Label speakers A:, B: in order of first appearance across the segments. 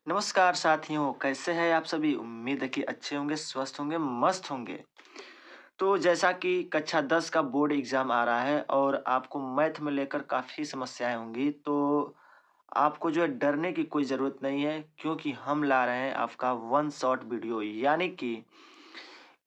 A: नमस्कार साथियों, कैसे हैं आप सभी? उम्मीद है कि अच्छे होंगे, स्वस्थ होंगे, मस्त होंगे। तो जैसा कि कक्षा 10 का बोर्ड एग्ज़ाम आ रहा है और आपको मैथ में लेकर काफ़ी समस्याएँ होंगी, तो आपको जो है डरने की कोई ज़रूरत नहीं है क्योंकि हम ला रहे हैं आपका वन शॉट वीडियो यानी कि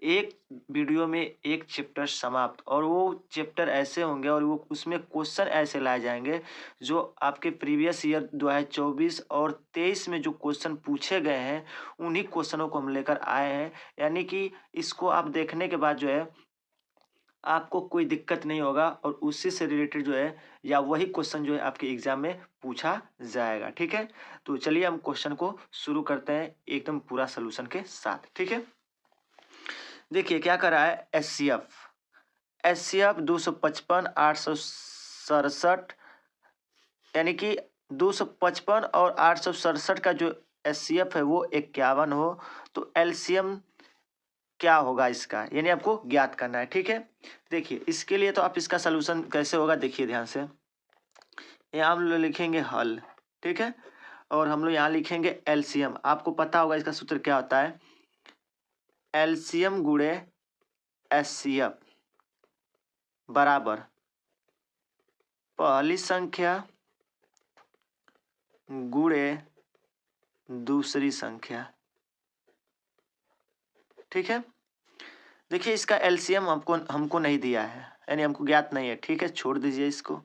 A: एक वीडियो में एक चैप्टर समाप्त और वो चैप्टर ऐसे होंगे और वो उसमें क्वेश्चन ऐसे लाए जाएँगे जो आपके प्रीवियस ईयर 2024 और 23 में जो क्वेश्चन पूछे गए हैं, उन्हीं क्वेश्चनों को हम लेकर आए हैं। यानी कि इसको आप देखने के बाद जो है, आपको कोई दिक्कत नहीं होगा और उसी से रिलेटेड जो है या वही क्वेश्चन जो है आपके एग्ज़ाम में पूछा जाएगा, ठीक है? तो चलिए हम क्वेश्चन को शुरू करते हैं एकदम पूरा सॉल्यूशन के साथ, ठीक है? देखिए क्या कर रहा है एचसीएफ। एचसीएफ 255 867 यानी कि 255 और 867 का जो एचसीएफ है वो 51 हो तो एलसीएम क्या होगा इसका, यानी आपको ज्ञात करना है, ठीक है। देखिए इसके लिए तो आप इसका सलूशन कैसे होगा देखिए ध्यान से। यहाँ हम लोग लिखेंगे हल, ठीक है, और हम लोग यहाँ लिखेंगे एलसीएम। आपको पता होगा इसका सूत्र क्या होता है, एलसीएम गुणे एचसीएफ बराबर पहली संख्या गुणे दूसरी संख्या, ठीक है। देखिए इसका एलसीएम हमको नहीं दिया है, यानी हमको ज्ञात नहीं है, ठीक है, छोड़ दीजिए इसको।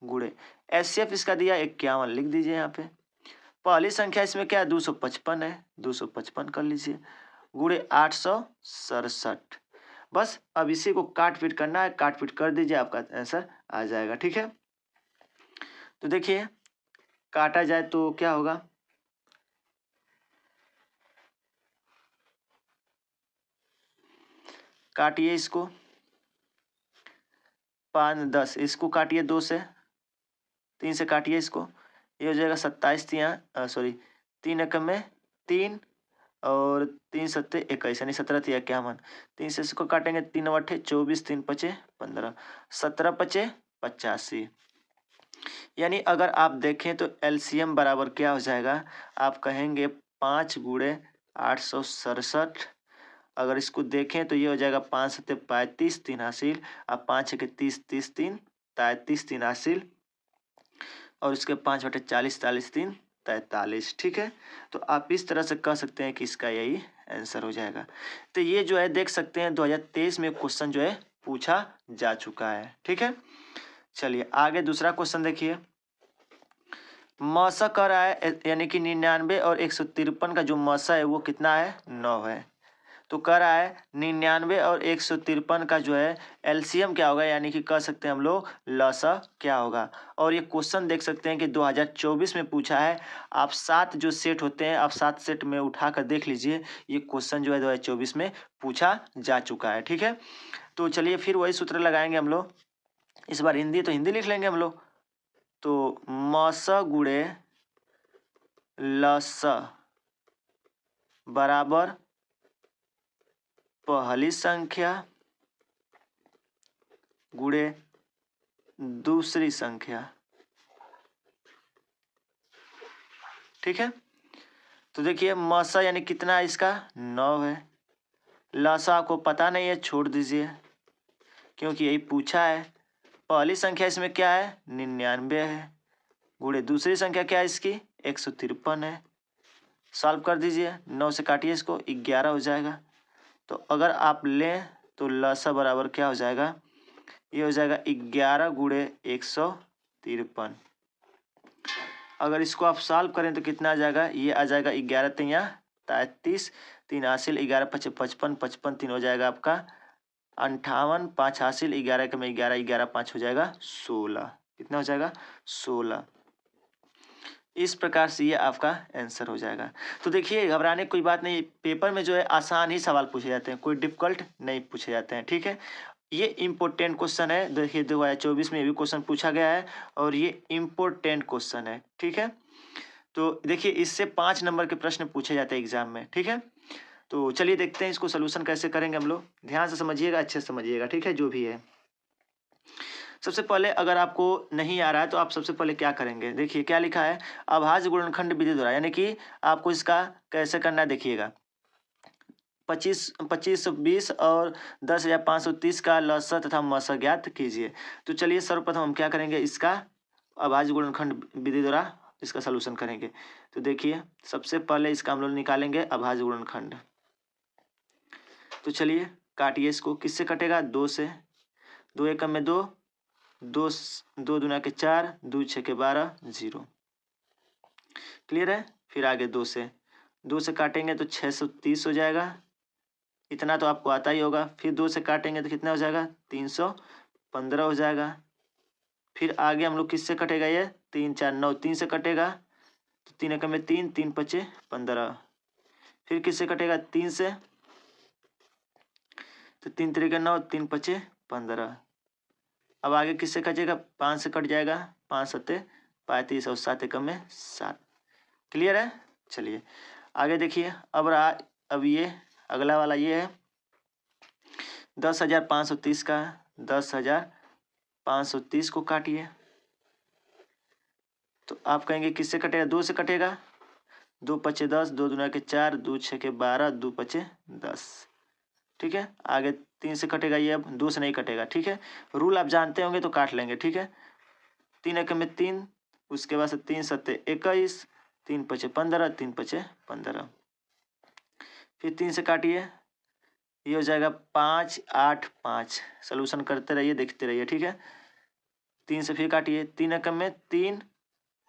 A: गुणे एचसीएफ इसका दिया 51, लिख दीजिए यहाँ पे। पहली संख्या इसमें क्या है 255 है, 255 कर लीजिए, गुणे 867। बस अब इसी को काट पीट करना है, काट पीट कर दीजिए, आपका आंसर आ जाएगा, ठीक है। तो देखिए काटा जाए तो क्या होगा, काटिए इसको, 5 10, इसको काटिए 2 से, 3 से काटिए इसको, ये हो जाएगा 27 सॉरी 3 एकम में 3 और 3 सत्ते 21 यानी 17 तिया 51। 3 से इसको काटेंगे 3 अट्ठे 24, 3 पचे 15, 17 पचे 85। यानी अगर आप देखें तो एलसीएम बराबर क्या हो जाएगा, आप कहेंगे 5 गुणे 867। अगर इसको देखें तो ये हो जाएगा 5 सत्ते 35, 3 हासिल, अब 5 छके 30, 30 3 33, 3 हासिल और इसके 5 बटे 40, 40 3 43, ठीक है। तो आप इस तरह से कह सकते हैं कि इसका यही आंसर हो जाएगा। तो ये जो है देख सकते हैं 2023 में क्वेश्चन जो है पूछा जा चुका है, ठीक है। चलिए आगे दूसरा क्वेश्चन देखिए। मौसा कर रहा है यानी कि 99 और 153 का जो मौसा है वो कितना है 9 है। तो कह रहा है 99 और 153 का जो है एलसीएम क्या होगा, यानी कि कह सकते हैं हम लोग लसा क्या होगा। और ये क्वेश्चन देख सकते हैं कि 2024 में पूछा है। आप 7 जो सेट होते हैं आप 7 सेट में उठा कर देख लीजिए, ये क्वेश्चन जो है 2024 में पूछा जा चुका है, ठीक है। तो चलिए फिर वही सूत्र लगाएंगे हम लोग, इस बार हिंदी तो हिंदी लिख लेंगे हम लोग। तो मस गुणे लस बराबर पहली संख्या गुणे दूसरी संख्या, ठीक है। तो देखिए मसा यानी कितना है इसका 9 है, लसा आपको पता नहीं है छोड़ दीजिए क्योंकि यही पूछा है। पहली संख्या इसमें क्या है 99 है, गुणे दूसरी संख्या क्या है इसकी 153 है। सॉल्व कर दीजिए, 9 से काटिए इसको 11 हो जाएगा। तो अगर आप लें तो लसा बराबर क्या हो जाएगा, ये हो जाएगा 11 गुणे 153। अगर इसको आप सॉल्व करें तो कितना आ जाएगा, ये आ जाएगा 11 तिया 33, 3 हासिल 11 पचे 55, 55 3 हो जाएगा आपका 58, 5 हासिल 11 के में 11, 11 5 हो जाएगा 16। कितना हो जाएगा 16। इस प्रकार से ये आपका आंसर हो जाएगा। तो देखिए घबराने की कोई बात नहीं, पेपर में जो है आसान ही सवाल पूछे जाते हैं, कोई डिफिकल्ट नहीं पूछे जाते हैं, ठीक है। ये इम्पोर्टेंट क्वेश्चन है, देखिए 2024 में भी क्वेश्चन पूछा गया है और ये इम्पोर्टेंट क्वेश्चन है, ठीक है। तो देखिए इससे 5 नंबर के प्रश्न पूछे जाते हैं एग्जाम में, ठीक है। तो चलिए देखते हैं इसको सोल्यूशन कैसे करेंगे हम लोग, ध्यान से समझिएगा, अच्छे से समझिएगा, ठीक है, जो भी है। सबसे पहले अगर आपको नहीं आ रहा है तो आप सबसे पहले क्या करेंगे, देखिए क्या लिखा है, अभाज्य गुणनखंड विधि द्वारा, यानी कि आपको इसका कैसे करना है देखिएगा। 2520 और 10,530 का लसा तथा मसा ज्ञात कीजिए। तो चलिए सर्वप्रथम हम क्या करेंगे, इसका अभाज्य गुणनखंड विधि द्वारा इसका सलूशन करेंगे। तो देखिए सबसे पहले इसका हम लोग निकालेंगे अभाज्य गुणनखंड। तो चलिए काटिए इसको, किससे कटेगा, 2 से, 2 एकम में 2, 2 दूना के 4, 2 छः के 12, 0। क्लियर है। फिर आगे 2 से काटेंगे तो 630 हो जाएगा, इतना तो आपको आता ही होगा। फिर 2 से काटेंगे तो कितना हो जाएगा, 315 हो जाएगा। फिर आगे हम लोग किससे कटेगा, ये 3 4 9, 3 से कटेगा तो 3 एकम में 3, 3 पचे 15। फिर किससे कटेगा, 3 से, तो 3 तिरिके 9, 3 पचे 15। अब आगे किससे कटेगा, 5 से कट जाएगा, 5 सत्ते 35 और 7 एकम में 7। क्लियर है। चलिए आगे देखिए, अब ये अगला वाला ये है 10,530 का, 10,530 को काटिए। तो आप कहेंगे किससे कटेगा, 2 से कटेगा, 2 पचे 10, 2 दूना के 4, 2 छः के 12, 2 पचे 10। ठीक है। आगे 3 से कटेगा, ये अब 2 से नहीं कटेगा। ठीक है, रूल आप जानते होंगे तो काट लेंगे। ठीक है, 3 एकम में 3, उसके बाद से 3 सत्ते 21, 3 पचे 15, 3 पचे 15। फिर 3 से काटिए, ये हो जाएगा 5 8 5। सॉल्यूशन करते रहिए, देखते रहिए। ठीक है, 3 से फिर काटिए, 3 एकम में 3,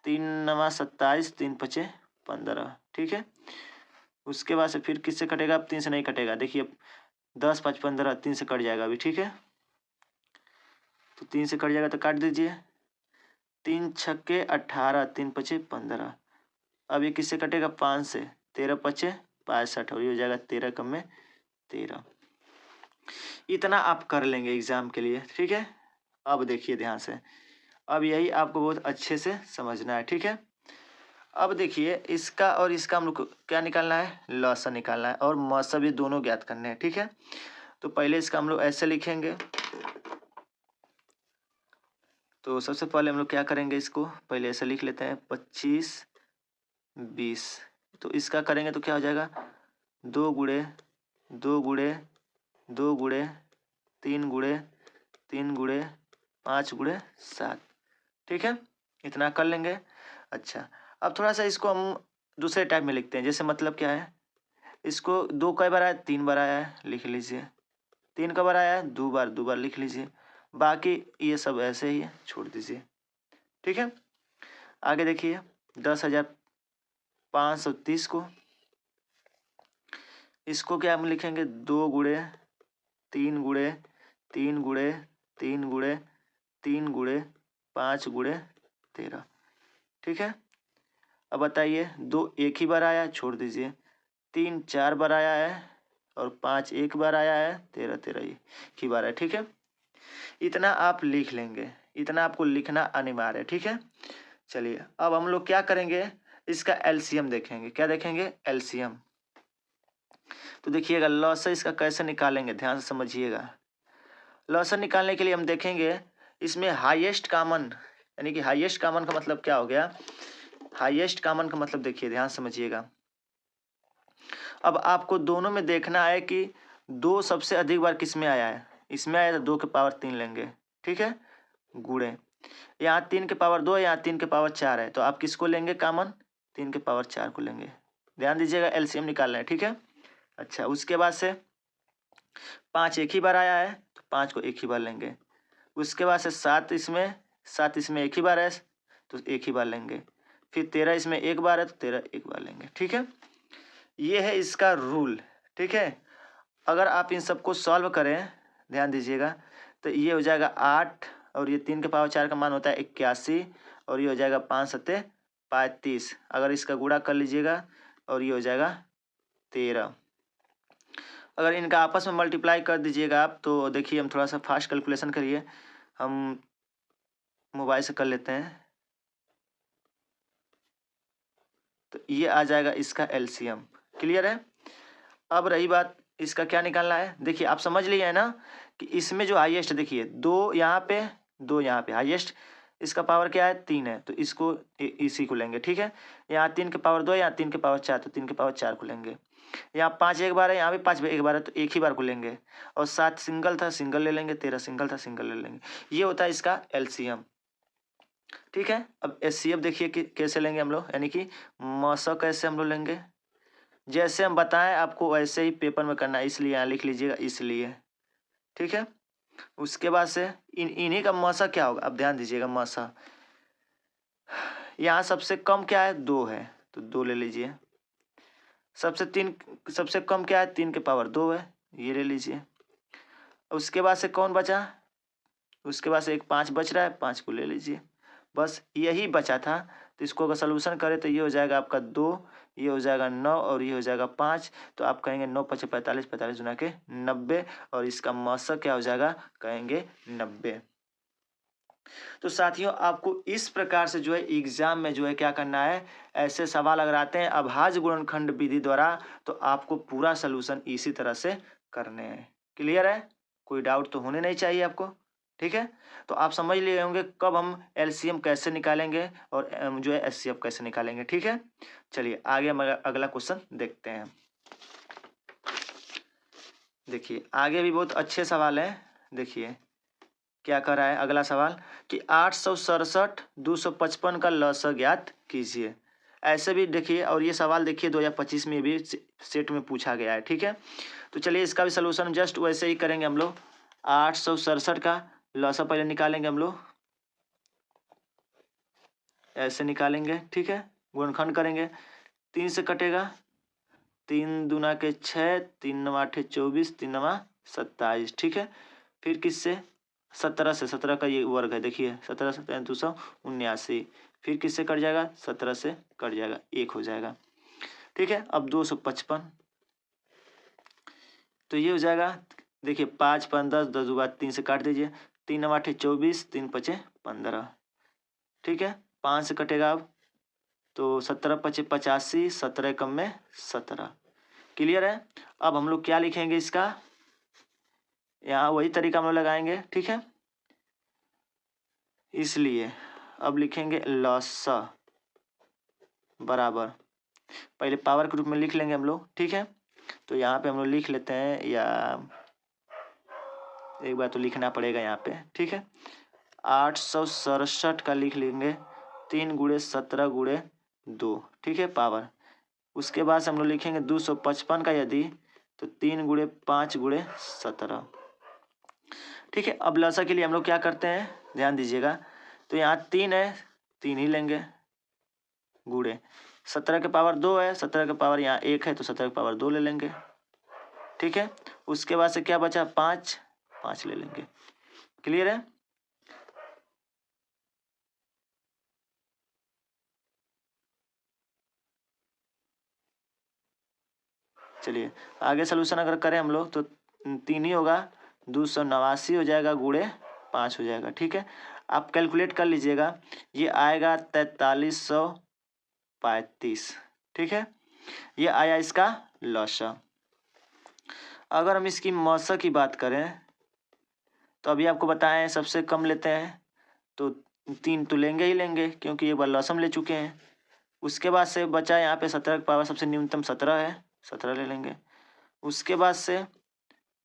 A: 3 नवा 27, 3 पचे 15। ठीक है, उसके बाद से फिर किससे कटेगा, अब 3 से नहीं कटेगा। देखिए 10 5 15, 3 से कट जाएगा अभी। ठीक है, तो 3 से कट जाएगा तो काट दीजिए, 3 छक्के 18, 3 पचे 15। अब ये किससे कटेगा, 5 से, 13 पचे 65 और ये हो जाएगा 13 कम में 13। इतना आप कर लेंगे एग्जाम के लिए। ठीक है, अब देखिए ध्यान से, अब यही आपको बहुत अच्छे से समझना है। ठीक है, अब देखिए इसका और इसका हम लोग को क्या निकालना है, लॉसा निकालना है और मसा भी दोनों ज्ञात करने हैं। ठीक है, तो पहले इसका हम लोग ऐसे लिखेंगे। तो सबसे पहले हम लोग क्या करेंगे, इसको पहले ऐसे लिख लेते हैं 25 20। तो इसका करेंगे तो क्या हो जाएगा, 2 गुणे 2 गुणे 2 गुणे 3 गुणे 3 गुणे 5 गुणे 7। ठीक है, इतना कर लेंगे। अच्छा, अब थोड़ा सा इसको हम दूसरे टाइप में लिखते हैं। जैसे मतलब क्या है, इसको 2 कई बार आया, 3 बार आया है, लिख लीजिए। 3 कई बार आया है, 2 बार, 2 बार लिख लीजिए। बाकी ये सब ऐसे ही है, छोड़ दीजिए। ठीक है, आगे देखिए 10,530 को, इसको क्या हम लिखेंगे, 2 गुणे 3 गुणे 3 गुणे 3 गुणे 3 गुणे 5 गुणे 13। ठीक है, अब बताइए, 2 एक ही बार आया है, छोड़ दीजिए। 3 4 बार आया है और 5 एक बार आया है, 13 13 एक ही बार है। ठीक है, इतना आप लिख लेंगे, इतना आपको लिखना अनिवार्य है। ठीक है, चलिए अब हम लोग क्या करेंगे, इसका एलसीएम देखेंगे। क्या देखेंगे, एलसीएम। तो देखिएगा लॉसा इसका कैसे निकालेंगे, ध्यान से समझिएगा। लॉसा निकालने के लिए हम देखेंगे इसमें हाईएस्ट कॉमन, यानी कि हाईएस्ट कॉमन का मतलब क्या हो गया, हाईएस्ट कॉमन का मतलब देखिए, ध्यान समझिएगा। अब आपको दोनों में देखना है कि 2 सबसे अधिक बार किस में आया है, इसमें आया तो 2 के पावर 3 लेंगे। ठीक है, गुणे, यहाँ 3 के पावर 2, यहाँ 3 के पावर 4 है, तो आप किसको लेंगे कॉमन, 3 के पावर 4 को लेंगे। ध्यान दीजिएगा, एलसीएम निकालना है। ठीक है, अच्छा उसके बाद से 5 एक ही बार आया है तो 5 को एक ही बार लेंगे। उसके बाद से 7 इसमें एक ही बार है तो एक ही बार लेंगे। फिर 13 इसमें एक बार है तो 13 एक बार लेंगे। ठीक है, ये है इसका रूल। ठीक है, अगर आप इन सबको सॉल्व करें, ध्यान दीजिएगा, तो ये हो जाएगा 8 और ये 3 के पावर 4 का मान होता है 81 और ये हो जाएगा 5 सत्ते 35। अगर इसका गुणा कर लीजिएगा और ये हो जाएगा 13। अगर इनका आपस में मल्टीप्लाई कर दीजिएगा आप, तो देखिए हम थोड़ा सा फास्ट कैलकुलेशन करिए, हम मोबाइल से कर लेते हैं। तो ये आ जाएगा इसका एलसीएम। क्लियर है। अब रही बात इसका क्या निकालना है, देखिए आप समझ लिए है ना कि इसमें जो हाईएस्ट, देखिए 2 यहाँ पे 2 यहाँ पे हाईएस्ट, इसका पावर क्या है 3 है, तो इसको इसी को लेंगे, ठीक है। यहाँ 3 के पावर 2 है, यहाँ 3 के पावर 4, तो 3 के पावर 4 को लेंगे। यहाँ 5 एक बार है, यहाँ भी 5 एक बार है, तो एक ही बार को लेंगे। और 7 सिंगल था, सिंगल ले लेंगे, 13 सिंगल था, सिंगल ले लेंगे। ये होता है इसका एलसीएम, ठीक है। अब एचसीएफ देखिए कि कैसे लेंगे हम लोग, यानी कि मौसा कैसे हम लोग लेंगे, जैसे हम बताएं आपको वैसे ही पेपर में करना है, इसलिए यहाँ लिख लीजिएगा इसलिए, ठीक है। उसके बाद से इन्हीं का मौसा क्या होगा, अब ध्यान दीजिएगा मौसा, यहाँ सबसे कम क्या है 2 है, तो 2 ले लीजिए। सबसे कम क्या है 3 के पावर 2 है, ये ले लीजिए। उसके बाद से कौन बचा, उसके बाद से एक 5 बच रहा है, 5 को ले लीजिए। बस यही बचा था, तो इसको अगर सोल्यूशन करें तो ये हो जाएगा आपका 2, ये हो जाएगा 9 और ये हो जाएगा 5। तो आप कहेंगे 9 5 45, 45 गुना के 90, और इसका मौसा क्या हो जाएगा, कहेंगे 90। तो साथियों आपको इस प्रकार से जो है एग्जाम में जो है क्या करना है, ऐसे सवाल अगर आते हैं अभाज्य गुणनखंड विधि द्वारा, तो आपको पूरा सोल्यूशन इसी तरह से करने हैं। क्लियर है, कोई डाउट तो होने नहीं चाहिए आपको, ठीक है। तो आप समझ लिए होंगे कब हम एलसीएम कैसे निकालेंगे और जो है एचसीएफ कैसे निकालेंगे, ठीक है। चलिए आगे हम अगला क्वेश्चन देखते हैं। देखिए आगे भी बहुत अच्छे सवाल हैं। देखिए क्या कर रहा है अगला सवाल कि 867 255 का लसाअ ज्ञात कीजिए। ऐसे भी देखिए, और ये सवाल देखिए 2025 में भी सेट में पूछा गया है, ठीक है। तो चलिए इसका भी सलूशन जस्ट वैसे ही करेंगे हम लोग। 867 का लसाअ पहले निकालेंगे हम लोग, ऐसे निकालेंगे, ठीक है। गुणनखंड करेंगे, 3 से कटेगा, 3 दूना के 6, 3 नवा 8 24, 3 नवा 27, ठीक है। फिर किससे, 17 से, 17 का ये वर्ग है, देखिए 17 से 279, फिर किससे कट जाएगा, 17 से कट जाएगा, 1 हो जाएगा, ठीक है। अब 255, तो ये हो जाएगा, देखिए 5 5 10, 10 बाद 3 से काट दीजिए, 3 नवा 8 24, 3 5 15, ठीक है। 5 से कटेगा अब, तो 17 5 85, 17 कम में 17, क्लियर है। अब हम लोग क्या लिखेंगे इसका, यहाँ वही तरीका हम लोग लगाएंगे, ठीक है। इसलिए अब लिखेंगे लसाअ बराबर, पहले पावर के रूप में लिख लेंगे हम लोग, ठीक है। तो यहाँ पे हम लोग लिख लेते हैं, या एक बार तो लिखना पड़ेगा यहाँ पे, ठीक है। 867 का लिख लेंगे 3 गुणे 17 गुणे 2, ठीक है, पावर। उसके बाद से हम लोग लिखेंगे 255 का यदि, तो 3 गुणे 5 गुणे 17, ठीक है। अब लसाअ के लिए हम लोग क्या करते हैं, ध्यान दीजिएगा। तो यहाँ 3 है, 3 ही लेंगे, गुणे 17 के पावर 2 है, 17 के पावर यहाँ 1 है, तो 17 के पावर 2 ले लेंगे, ठीक है। उसके बाद से क्या बचा, 5, 5 ले लेंगे, क्लियर है। चलिए आगे सोल्यूशन अगर करें हम लोग तो 3 ही होगा, 289 हो जाएगा, गुणे 5 हो जाएगा, ठीक है। आप कैलकुलेट कर लीजिएगा, ये आएगा 4335, ठीक है। ये आया इसका लसाअ। अगर हम इसकी मौसा की बात करें तो अभी आपको बताएं सबसे कम लेते हैं, तो 3 तो लेंगे ही लेंगे, क्योंकि एक बार लसाअ ले चुके हैं। उसके बाद से बचा यहाँ पे 17 का पावर सबसे न्यूनतम 17 है, 17 ले लेंगे। उसके बाद से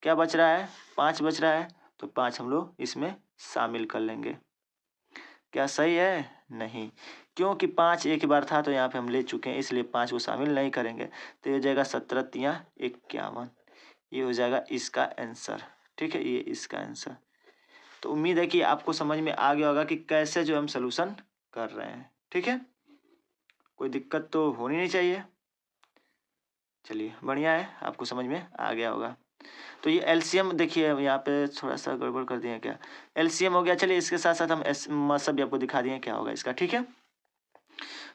A: क्या बच रहा है, 5 बच रहा है, तो 5 हम लोग इसमें शामिल कर लेंगे। क्या सही है, नहीं, क्योंकि 5 एक ही बार था, तो यहाँ पे हम ले चुके हैं, इसलिए 5 को शामिल नहीं करेंगे। तो ये हो जाएगा 17 तिया 51, ये हो जाएगा इसका आंसर, ठीक है, ये इसका आंसर। तो उम्मीद है कि आपको समझ में आ गया होगा कि कैसे जो हम सोल्यूशन कर रहे हैं, ठीक है। कोई दिक्कत तो होनी नहीं चाहिए। चलिए बढ़िया है, आपको समझ में आ गया होगा। तो ये एलसीएम देखिए, यहाँ पे थोड़ा सा गड़बड़ कर दिए क्या, एलसीएम हो गया। चलिए इसके साथ साथ हम मसब भी आपको दिखा दिए क्या होगा इसका, ठीक है।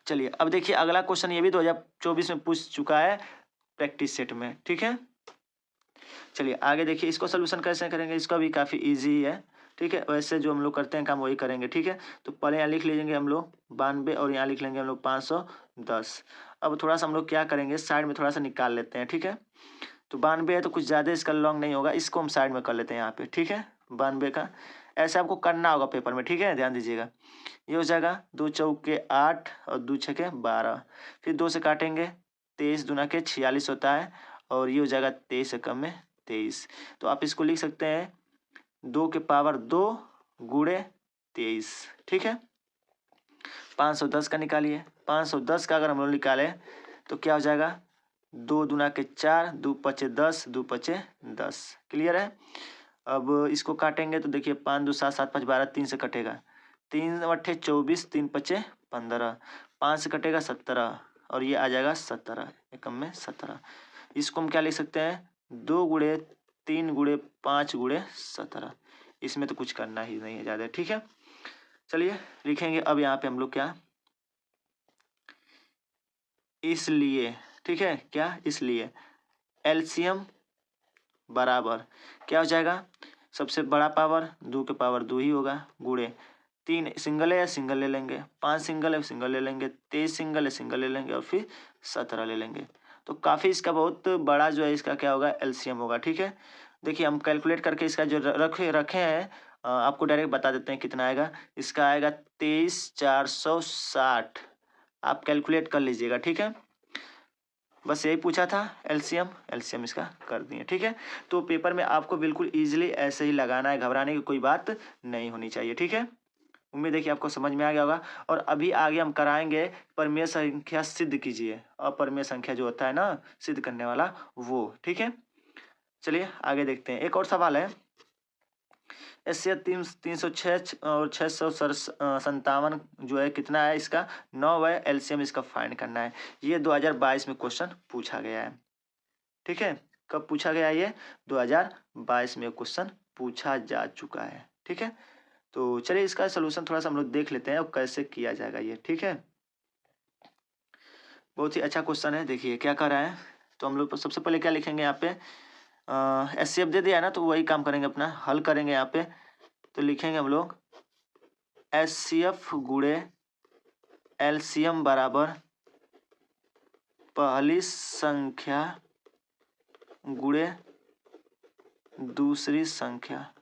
A: चलिए अब देखिए अगला क्वेश्चन, ये भी 2024 में पूछ चुका है प्रैक्टिस सेट में, ठीक है। चलिए आगे देखिए इसको सोल्यूशन कैसे करेंगे, इसका भी काफ़ी इजी है, ठीक है। वैसे जो हम लोग करते हैं काम वही करेंगे, ठीक है। तो पहले यहाँ लिख लीजिएंगे हम लोग 92 और यहाँ लिख लेंगे हम लोग 510। अब थोड़ा सा हम लोग क्या करेंगे, साइड में थोड़ा सा निकाल लेते हैं, ठीक है। तो 92 है तो कुछ ज़्यादा इसका लॉन्ग नहीं होगा, इसको हम साइड में कर लेते हैं यहाँ पे, ठीक है। 92 का ऐसे आपको करना होगा पेपर में, ठीक है, ध्यान दीजिएगा। ये हो जाएगा 2 चौके 8 और 2 छके 12, फिर 2 से काटेंगे, 23 दूना के 46 होता है, और ये हो जाएगा 23 एकम में 23। तो आप इसको लिख सकते हैं 2 के पावर 2 गुणे 23, ठीक है। 510 का निकालिए, 510 का अगर हम लोग निकालें तो क्या हो जाएगा, 2 दूना के 4, 2 पचे 10, 2 पचे 10, क्लियर है। अब इसको काटेंगे तो देखिए 5 2 7 7 5 12, 3 से कटेगा, 3 अट्ठे 24, 3 पचे 15, 5 से कटेगा 17, और ये आ जाएगा 17 एकम में 17। इसको हम क्या लिख सकते हैं, 2 गुणे 3 गुणे 5 गुणे 17। इसमें तो कुछ करना ही नहीं है ज़्यादा, ठीक है। चलिए लिखेंगे अब यहाँ पे हम लोग क्या, इसलिए, ठीक है, क्या इसलिए एलसीएम बराबर क्या हो जाएगा, सबसे बड़ा पावर 2 के पावर 2 ही होगा, गुणे 3 सिंगल है या सिंगल ले लेंगे, 5 सिंगल है सिंगल ले लेंगे, 23 सिंगल है सिंगल ले लेंगे, और फिर 17 ले लेंगे। तो काफ़ी इसका बहुत बड़ा जो है इसका क्या होगा, एलसीएम होगा, ठीक है। देखिए हम कैलकुलेट करके इसका जो रखे हैं, आपको डायरेक्ट बता देते हैं कितना आएगा। इसका आएगा 23,460, आप कैलकुलेट कर लीजिएगा, ठीक है। बस यही पूछा था, एलसीएम इसका कर दिए, ठीक है। तो पेपर में आपको बिल्कुल इजीली ऐसे ही लगाना है, घबराने की कोई बात नहीं होनी चाहिए, ठीक है। उम्मीद है कि आपको समझ में आ गया होगा। और अभी आगे हम कराएंगे परमेय संख्या सिद्ध कीजिए, अपरमेय संख्या जो होता है ना सिद्ध करने वाला, वो, ठीक है। चलिए आगे देखते हैं, एक और सवाल है। एससीएफ 306 और 657 जो है कितना है, इसका 9 है, एलसीएम इसका फाइंड करना है। ये 2022 में क्वेश्चन पूछा गया है, ठीक है। कब पूछा गया, ये 2022 में क्वेश्चन पूछा जा चुका है, ठीक है। तो चलिए इसका सोल्यूशन थोड़ा सा हम लोग देख लेते हैं और कैसे किया जाएगा ये, ठीक है। बहुत ही अच्छा क्वेश्चन है, देखिए क्या कर रहा है। तो हम लोग सबसे पहले क्या लिखेंगे यहाँ पे, एचसीएफ दे दिया है ना, तो वही काम करेंगे, अपना हल करेंगे यहाँ पे। तो लिखेंगे हम लोग एचसीएफ गुणे एलसीएम बराबर पहली संख्या गुणे दूसरी संख्या,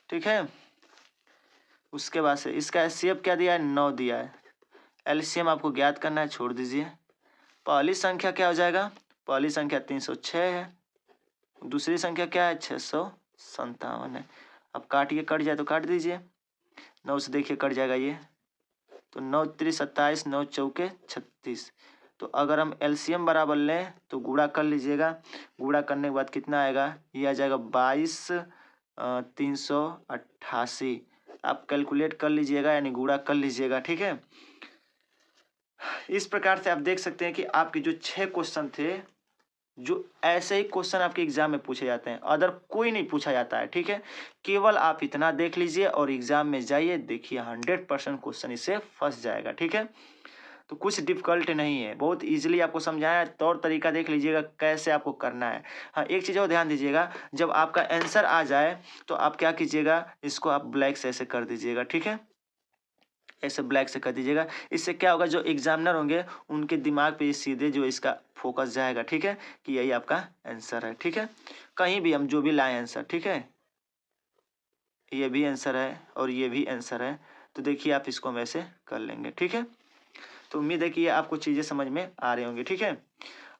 A: ठीक है। उसके बाद से इसका एचसीएफ क्या दिया है, 9 दिया है। एलसीएम आपको ज्ञात करना है, छोड़ दीजिए। पहली संख्या क्या हो जाएगा, पहली संख्या 306 है, दूसरी संख्या क्या है 657 है। अब काटिए, कट जाए तो काट दीजिए, 9 से देखिए कट जाएगा ये, तो 9 3 27, 9 चौके 36। तो अगर हम एलसीएम बराबर लें तो गुणा कर लीजिएगा, गुणा करने के बाद कितना आएगा, ये आ जाएगा 22,388। आप कैलकुलेट कर लीजिएगा, यानी गुणा कर लीजिएगा, ठीक है। इस प्रकार से आप देख सकते हैं कि आपके जो 6 क्वेश्चन थे, जो ऐसे ही क्वेश्चन आपके एग्जाम में पूछे जाते हैं, अदर कोई नहीं पूछा जाता है, ठीक है। केवल आप इतना देख लीजिए और एग्जाम में जाइए, देखिए 100% क्वेश्चन इससे फंस जाएगा, ठीक है। तो कुछ डिफिकल्ट नहीं है, बहुत इजीली आपको समझाया, तौर तरीका देख लीजिएगा कैसे आपको करना है। हाँ एक चीज़ और ध्यान दीजिएगा, जब आपका आंसर आ जाए तो आप क्या कीजिएगा, इसको आप ब्लैक से ऐसे कर दीजिएगा, ठीक है, ऐसे ब्लैक से कर दीजिएगा। इससे क्या होगा, जो एग्जामिनर होंगे उनके दिमाग पे सीधे जो इसका फोकस जाएगा, ठीक है, कि यही आपका आंसर है, ठीक है। कहीं भी हम जो भी लाए आंसर, ठीक है, ये भी आंसर है और ये भी आंसर है, तो देखिए आप इसको हम ऐसे कर लेंगे, ठीक है। तो उम्मीद है कि ये आपको चीज़ें समझ में आ रही होंगी, ठीक है।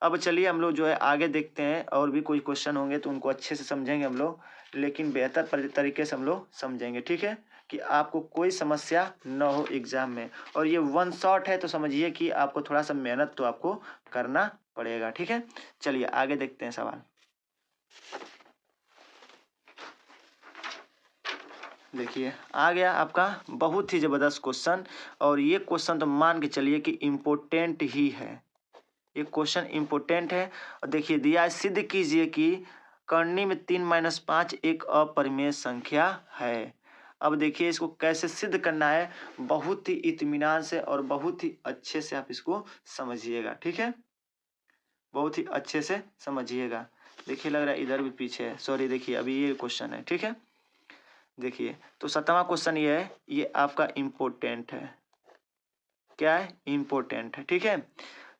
A: अब चलिए हम लोग जो है आगे देखते हैं, और भी कोई क्वेश्चन होंगे तो उनको अच्छे से समझेंगे हम लोग, लेकिन बेहतर तरीके से हम लोग समझेंगे, ठीक है, कि आपको कोई समस्या न हो एग्जाम में। और ये वन शॉट है, तो समझिए कि आपको थोड़ा सा मेहनत तो आपको करना पड़ेगा, ठीक है। चलिए आगे देखते हैं सवाल। देखिए आ गया आपका बहुत ही ज़बरदस्त क्वेश्चन, और ये क्वेश्चन तो मान के चलिए कि इम्पोर्टेंट ही है, ये क्वेश्चन इम्पोर्टेंट है। और देखिए दिया है, सिद्ध कीजिए कि करनी में 3-5 एक अपरिमेय संख्या है। अब देखिए इसको कैसे सिद्ध करना है, बहुत ही इत्मीनान से और बहुत ही अच्छे से आप इसको समझिएगा, ठीक है, बहुत ही अच्छे से समझिएगा। देखिए लग रहा है इधर भी पीछे है, सॉरी, देखिए अभी ये क्वेश्चन है, ठीक है। देखिए तो 7वां क्वेश्चन ये है, ये आपका इम्पोर्टेंट है, क्या है, इम्पोर्टेंट है, ठीक है।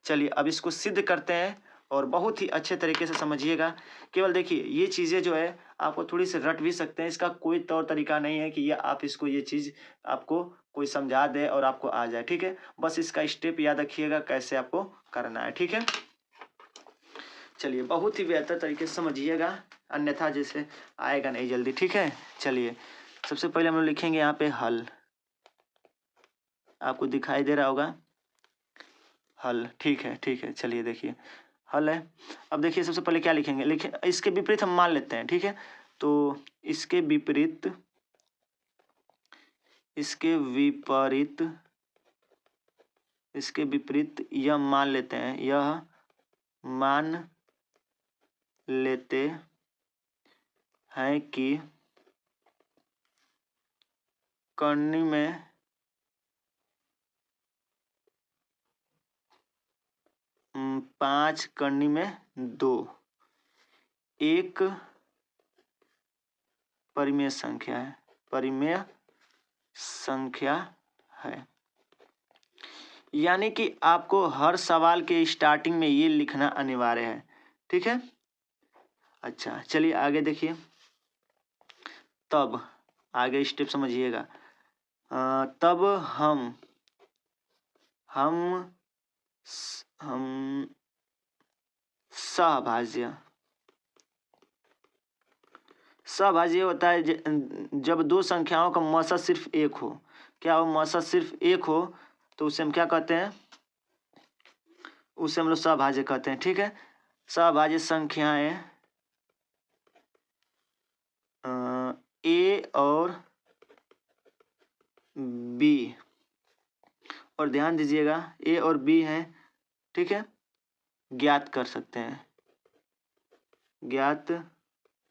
A: चलिए अब इसको सिद्ध करते हैं, और बहुत ही अच्छे तरीके से समझिएगा। केवल देखिए ये चीज़ें जो है आपको थोड़ी सी रट भी सकते हैं, इसका कोई तौर तरीका नहीं है कि ये आप इसको ये चीज़ आपको कोई समझा दे और आपको आ जाए, ठीक है। बस इसका स्टेप याद रखिएगा कैसे आपको करना है, ठीक है। चलिए बहुत ही बेहतर तरीके से समझिएगा, अन्यथा जैसे आएगा नहीं जल्दी, ठीक है। चलिए सबसे पहले हम लोग लिखेंगे यहाँ पे हल, आपको दिखाई दे रहा होगा हल, ठीक है ठीक है। चलिए देखिए हल है। अब देखिए सबसे पहले क्या लिखेंगे, लिखे इसके विपरीत हम मान लेते हैं, ठीक है। तो इसके विपरीत, इसके विपरीत, इसके विपरीत यह मान लेते हैं, यह मान लेते हैं कि करनी में 5 करनी में 2 एक परिमेय संख्या है, परिमेय संख्या है। यानी कि आपको हर सवाल के स्टार्टिंग में ये लिखना अनिवार्य है, ठीक है। अच्छा चलिए आगे देखिए, तब आगे स्टेप समझिएगा। तब हम सहभाज्य, सहभाज्य होता है जब दो संख्याओं का मौसा सिर्फ एक हो। क्या हो, मौसा सिर्फ एक हो तो उसे हम क्या कहते हैं, उसे हम लोग सहभाज्य कहते हैं, ठीक है। सहभाज्य संख्याएं ए और बी, और ध्यान दीजिएगा ए और बी हैं, ठीक है, ज्ञात कर सकते हैं, ज्ञात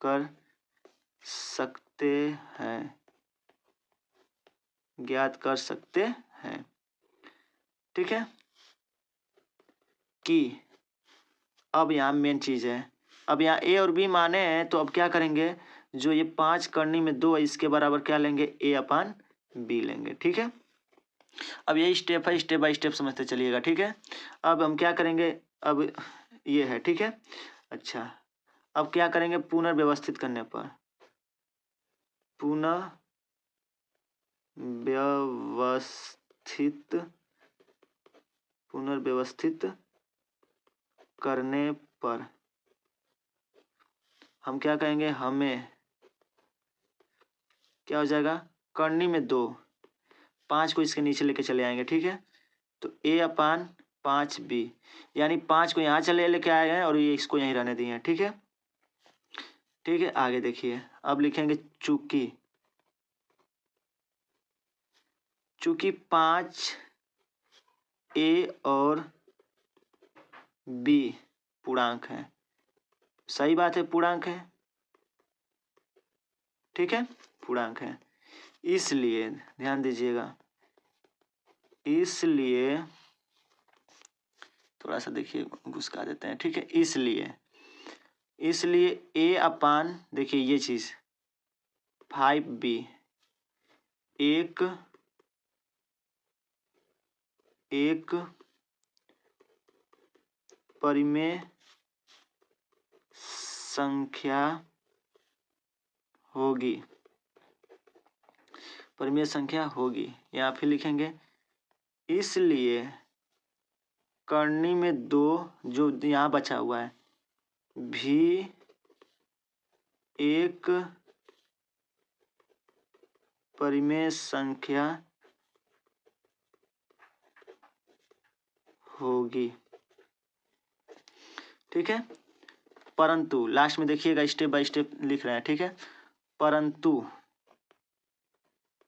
A: कर सकते हैं, ज्ञात कर सकते हैं, ठीक है। कि अब यहाँ मेन चीज़ है, अब यहाँ ए और बी माने हैं तो अब क्या करेंगे, जो ये 5 करनी में 2 है इसके बराबर क्या लेंगे, ए अपान बी लेंगे, ठीक है। अब यही स्टेप है, स्टेप बाय स्टेप समझते चलिएगा, ठीक है। अब हम क्या करेंगे, अब ये है, ठीक है। अच्छा अब क्या करेंगे, पुनर्व्यवस्थित करने पर, पुनः व्यवस्थित, पुनर्व्यवस्थित करने पर हम क्या कहेंगे, हमें क्या हो जाएगा, करनी में 2, 5 को इसके नीचे लेके चले आएंगे, ठीक है। तो ए अपान 5 बी, यानी 5 को यहाँ चले लेके आए हैं और ये इसको यहीं रहने दिए हैं, ठीक है। ठीक है आगे देखिए, अब लिखेंगे चूंकि, चूंकि 5 ए और बी पूर्णांक है, सही बात है, पूर्णांक है, ठीक है, पूर्णांक है, इसलिए ध्यान दीजिएगा, इसलिए थोड़ा सा देखिए घुसका देते हैं, ठीक है। इसलिए ए अपान, देखिए ये चीज 5b एक परिमेय संख्या होगी, परिमेय संख्या होगी। यहाँ फिर लिखेंगे इसलिए करनी में 2 जो यहाँ बचा हुआ है भी एक परिमेय संख्या होगी, ठीक है। परंतु लास्ट में देखिएगा स्टेप बाय स्टेप लिख रहे हैं, ठीक है। परंतु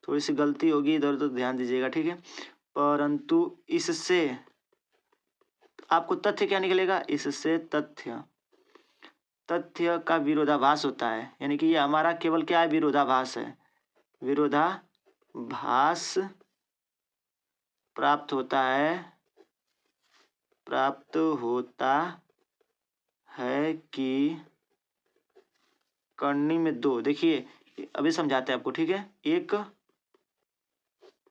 A: थोड़ी सी गलती होगी इधर उधर ध्यान दीजिएगा, ठीक है। परंतु इससे आपको तथ्य क्या निकलेगा, इससे तथ्य, तथ्य का विरोधाभास होता है, यानी कि ये हमारा केवल क्या है, विरोधाभास है, विरोधाभास प्राप्त होता है, प्राप्त होता है कि करनी में 2, देखिए अभी समझाते हैं आपको, ठीक है। एक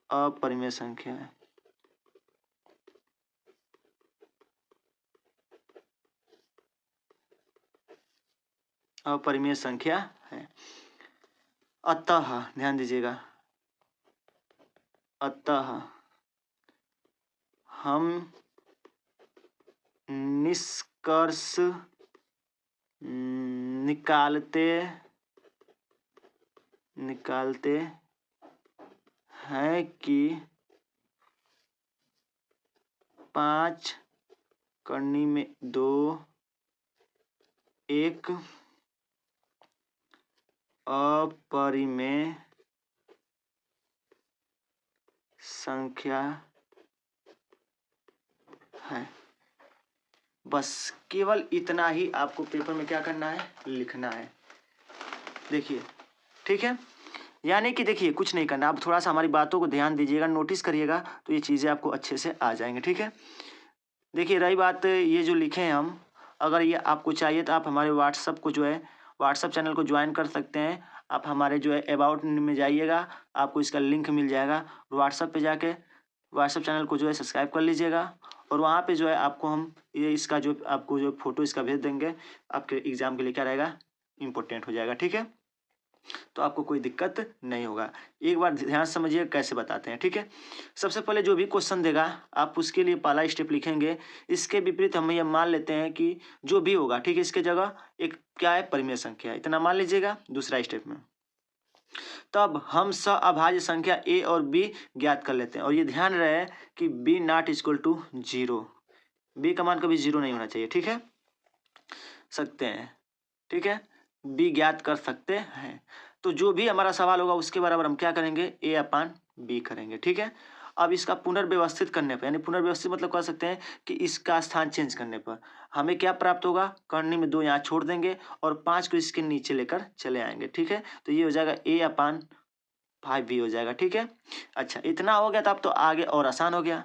A: अपरिमेय संख्या है, अपरिमेय संख्या है। अतः ध्यान दीजिएगा, अतः हम निष्कर्ष निकालते हैं कि 5 करनी में 2 एक अपरिमेय संख्या है। बस केवल इतना ही आपको पेपर में क्या करना है, लिखना है। देखिए, ठीक है, यानी कि देखिए कुछ नहीं करना, आप थोड़ा सा हमारी बातों को ध्यान दीजिएगा, नोटिस करिएगा, तो ये चीज़ें आपको अच्छे से आ जाएंगे। ठीक है, देखिए रही बात ये जो लिखे हैं हम, अगर ये आपको चाहिए तो आप हमारे व्हाट्सअप को जो है व्हाट्सअप चैनल को ज्वाइन कर सकते हैं। आप हमारे जो है अबाउट में जाइएगा, आपको इसका लिंक मिल जाएगा। व्हाट्सअप पे जाके व्हाट्सअप चैनल को जो है सब्सक्राइब कर लीजिएगा, और वहाँ पे जो है आपको हम ये इसका जो आपको जो फ़ोटो इसका भेज देंगे, आपके एग्ज़ाम के लिए क्या रहेगा, इम्पोर्टेंट हो जाएगा। ठीक है, तो आपको कोई दिक्कत नहीं होगा। एक बार ध्यान से समझिए कैसे बताते हैं। ठीक है, सबसे पहले जो भी क्वेश्चन देगा आप उसके लिए पहला स्टेप लिखेंगे। इसके विपरीत हम ये मान लेते हैं कि जो भी होगा, ठीक है, इसके जगह एक क्या है, परिमेय संख्या है, इतना मान लीजिएगा। दूसरा स्टेप में तब हम अभाज्य संख्या a और b ज्ञात कर लेते हैं, और ये ध्यान रहे कि b not equal to 0, b का मान कभी 0 नहीं होना चाहिए। ठीक है, सकते हैं, ठीक है, b ज्ञात कर सकते हैं। तो जो भी हमारा सवाल होगा उसके बराबर हम क्या करेंगे, a/b करेंगे। ठीक है, अब इसका पुनर्व्यवस्थित करने पर, यानी पुनर्व्यवस्थित मतलब कह सकते हैं कि इसका स्थान चेंज करने पर हमें क्या प्राप्त होगा, करनी में 2 यहाँ छोड़ देंगे और 5 को इसके नीचे लेकर चले आएंगे। ठीक है, तो ये हो जाएगा a/5b हो जाएगा। ठीक है, अच्छा इतना हो गया, तो अब तो आगे और आसान हो गया।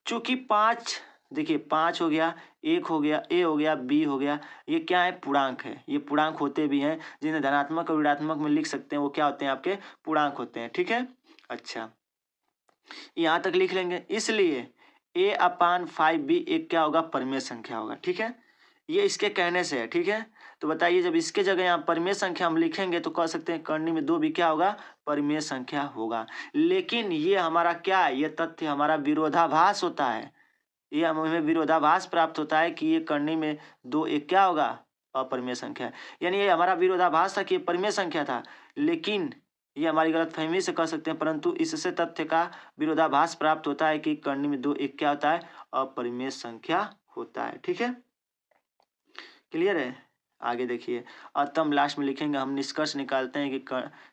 A: चूंकि 5, देखिए 5 हो गया, 1 हो गया, a हो गया, b हो गया, ये क्या है, पूर्णांक है। ये पूर्णांक होते भी हैं, जिन्हें धनात्मक और ऋणात्मक में लिख सकते हैं, वो क्या होते हैं, आपके पूर्णांक होते हैं। ठीक है, अच्छा यहाँ तक लिख लेंगे, इसलिए a/5b एक क्या होगा, परिमेय संख्या होगा। ठीक है, ये इसके कहने से है। ठीक है, तो बताइए जब इसके जगह यहाँ परिमेय संख्या हम लिखेंगे तो कह सकते हैं करनी में 2 भी क्या होगा, परिमेय संख्या होगा। लेकिन ये हमारा क्या है, ये तथ्य हमारा विरोधाभास होता है। ये हमें विरोधाभास प्राप्त होता है कि ये करनी में 2 एक क्या होगा, अपरिमेय संख्या है। यानी ये हमारा विरोधाभास था कि ये परिमेय संख्या था, लेकिन ये हमारी गलतफहमी से कह सकते हैं, परंतु इससे तथ्य का विरोधाभास प्राप्त होता है कि करनी में 2 एक क्या होता है, अपरिमेय संख्या होता है। ठीक है, क्लियर है। आगे देखिए, अतः लास्ट में लिखेंगे हम निष्कर्ष निकालते हैं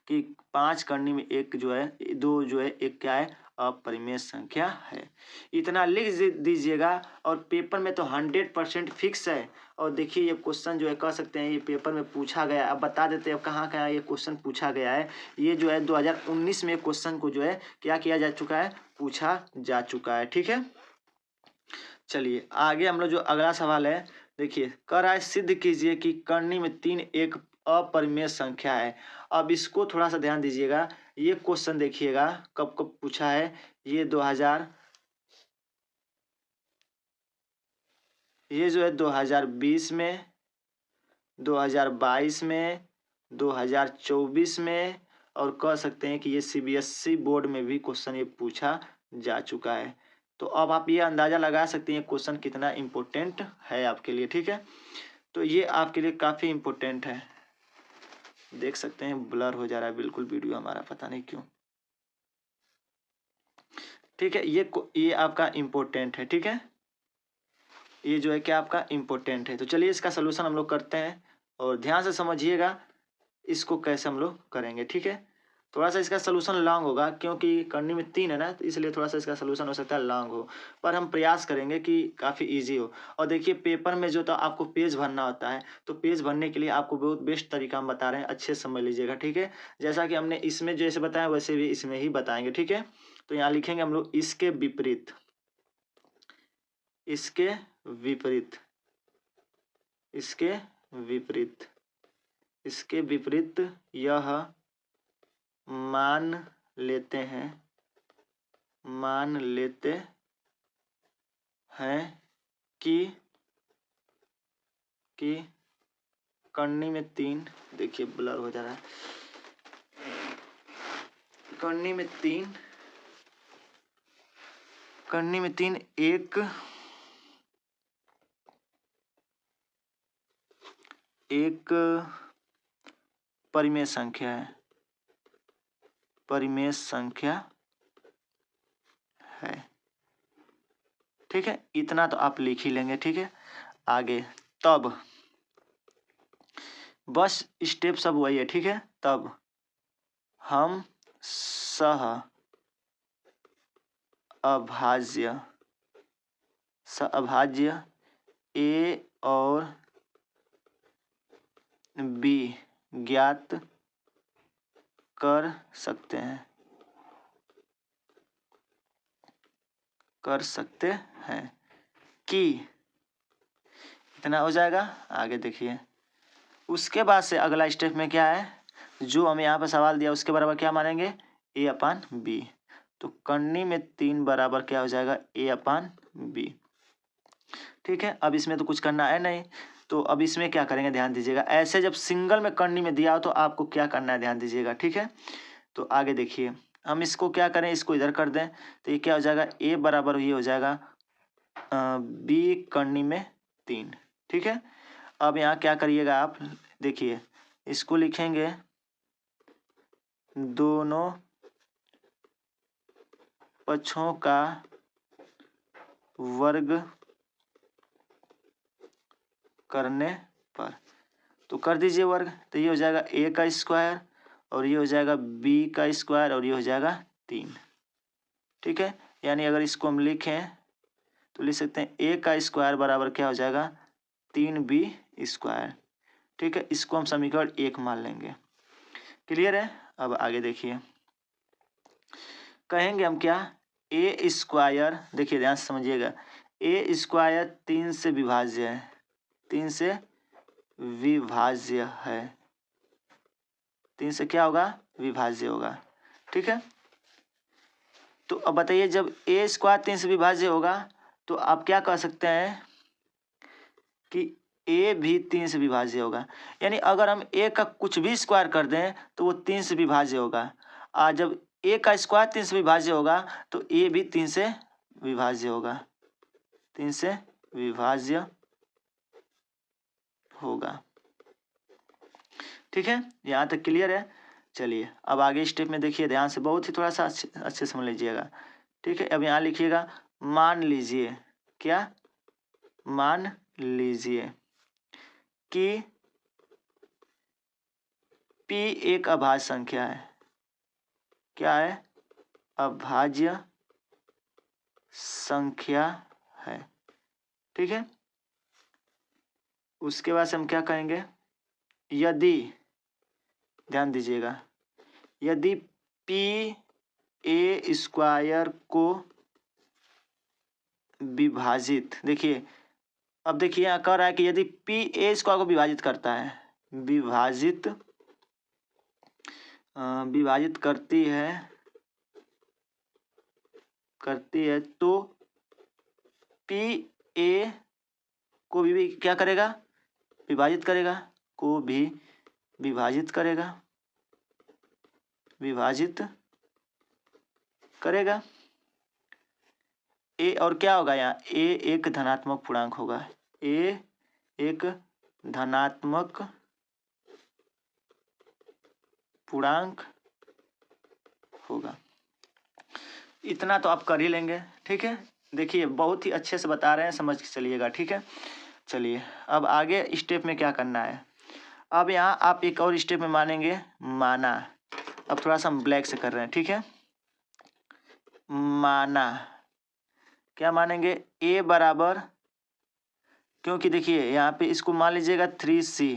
A: कि 5 करनी में 1 जो है, 2 जो है, एक क्या है, अपरिमेय संख्या है। इतना लिख दीजिएगा, और पेपर में तो 100% फिक्स है। और देखिए ये क्वेश्चन जो है कह सकते हैं ये पेपर में पूछा गया। अब बता देते हैं अब कहाँ कहाँ ये क्वेश्चन पूछा गया है। ये जो है 2019 में क्वेश्चन को जो है क्या किया जा चुका है, पूछा जा चुका है। ठीक है, चलिए आगे हम लोग जो अगला सवाल है, देखिए कह रहा है सिद्ध कीजिए कि करनी में 3 एक अपरिमेय संख्या है। अब इसको थोड़ा सा ध्यान दीजिएगा, ये क्वेश्चन देखिएगा कब कब पूछा है, ये 2000, ये जो है 2020 में, 2022 में, 2024 में, और कह सकते हैं कि ये सीबीएसई बोर्ड में भी क्वेश्चन ये पूछा जा चुका है। तो अब आप ये अंदाज़ा लगा सकते हैं क्वेश्चन कितना इम्पोर्टेंट है आपके लिए। ठीक है, तो ये आपके लिए काफ़ी इम्पोर्टेंट है। देख सकते हैं ब्लर हो जा रहा है बिल्कुल वीडियो हमारा, पता नहीं क्यों। ठीक है, ये आपका इम्पोर्टेंट है। ठीक है, ये जो है क्या आपका इम्पोर्टेंट है। तो चलिए इसका सलूशन हम लोग करते हैं, और ध्यान से समझिएगा इसको कैसे हम लोग करेंगे। ठीक है, थोड़ा सा इसका सलूशन लॉन्ग होगा क्योंकि करनी में 3 है ना, तो इसलिए थोड़ा सा इसका सलूशन हो सकता है लॉन्ग हो, पर हम प्रयास करेंगे कि काफ़ी इजी हो। और देखिए पेपर में जो तो आपको पेज भरना होता है, तो पेज भरने के लिए आपको बहुत बेस्ट तरीका हम बता रहे हैं, अच्छे से समझ लीजिएगा। ठीक है, जैसा कि हमने इसमें जैसे बताया वैसे भी इसमें ही बताएंगे। ठीक है, तो यहाँ लिखेंगे हम लोग इसके विपरीत, इसके विपरीत, इसके विपरीत, इसके विपरीत यह मान लेते हैं, मान लेते हैं कि करनी में 3, देखिए ब्लर हो जा रहा है, करनी में 3, करनी में 3 एक परिमेय संख्या है, परिमेय संख्या है। ठीक है, इतना तो आप लिख ही लेंगे। ठीक है, आगे तब बस स्टेप सब वही है। ठीक है, तब हम सह अभाज्य ए और बी ज्ञात कर सकते हैं कि इतना हो जाएगा। आगे देखिए, उसके बाद से अगला स्टेप में क्या है, जो हमें यहाँ पर सवाल दिया उसके बराबर क्या मानेंगे, ए अपान बी। तो करनी में 3 बराबर क्या हो जाएगा, ए अपान बी। ठीक है, अब इसमें तो कुछ करना है नहीं, तो अब इसमें क्या करेंगे, ध्यान दीजिएगा। ऐसे जब सिंगल में करनी में दिया हो तो आपको क्या करना है, ध्यान दीजिएगा। ठीक है, तो आगे देखिए, हम इसको क्या करें, इसको इधर कर दें, तो ये क्या हो जाएगा, ए बराबर ये हो जाएगा बी करनी में 3। ठीक है, अब यहाँ क्या करिएगा आप, देखिए इसको लिखेंगे दोनों पक्षों का वर्ग करने पर, तो कर दीजिए वर्ग, तो ये हो जाएगा ए का स्क्वायर और ये हो जाएगा बी का स्क्वायर और ये हो जाएगा 3। ठीक है, यानी अगर इसको हम लिखें तो लिख सकते हैं ए का स्क्वायर बराबर क्या हो जाएगा, 3b स्क्वायर। ठीक है, इसको हम समीकरण 1 मान लेंगे। क्लियर है, अब आगे देखिए, कहेंगे हम क्या, ए स्क्वायर, देखिए ध्यान से समझिएगा, ए स्क्वायर 3 से विभाज्य है, 3 से विभाज्य है, 3 से क्या होगा, विभाज्य होगा। ठीक है, तो अब बताइए, जब ए स्क्वायर 3 से विभाज्य होगा तो आप क्या कह सकते हैं कि ए भी 3 से विभाज्य होगा। यानी अगर हम ए का कुछ भी स्क्वायर कर दें तो वो 3 से विभाज्य होगा, और जब ए का स्क्वायर 3 से विभाज्य होगा तो ए भी 3 से विभाज्य होगा, 3 से विभाज्य होगा। ठीक है, यहाँ तक क्लियर है। चलिए अब आगे स्टेप में देखिए, ध्यान से, बहुत ही थोड़ा सा अच्छे समझ लीजिएगा। ठीक है, अब यहाँ लिखिएगा, मान लीजिए, क्या, मान लीजिए कि P एक अभाज्य संख्या है। क्या है, अभाज्य संख्या है। ठीक है, उसके बाद से हम क्या कहेंगे, यदि, ध्यान दीजिएगा, यदि P ए स्क्वायर को विभाजित, देखिए अब देखिए यहाँ कह रहा है कि यदि P ए स्क्वायर को विभाजित करता है, विभाजित करती है तो P ए को भी क्या करेगा, विभाजित करेगा, को भी विभाजित करेगा। ए और क्या होगा, यहाँ ए एक धनात्मक पूर्णांक होगा, ए एक धनात्मक पूर्णांक होगा। इतना तो आप कर ही लेंगे। ठीक है, देखिए बहुत ही अच्छे से बता रहे हैं, समझ के चलिएगा। ठीक है, चलिए अब आगे स्टेप में क्या करना है। अब यहाँ आप एक और स्टेप में मानेंगे, माना, अब थोड़ा सा हम ब्लैक से कर रहे हैं। ठीक है, माना, क्या मानेंगे, ए बराबर, क्योंकि देखिए यहाँ पे इसको मान लीजिएगा 3c,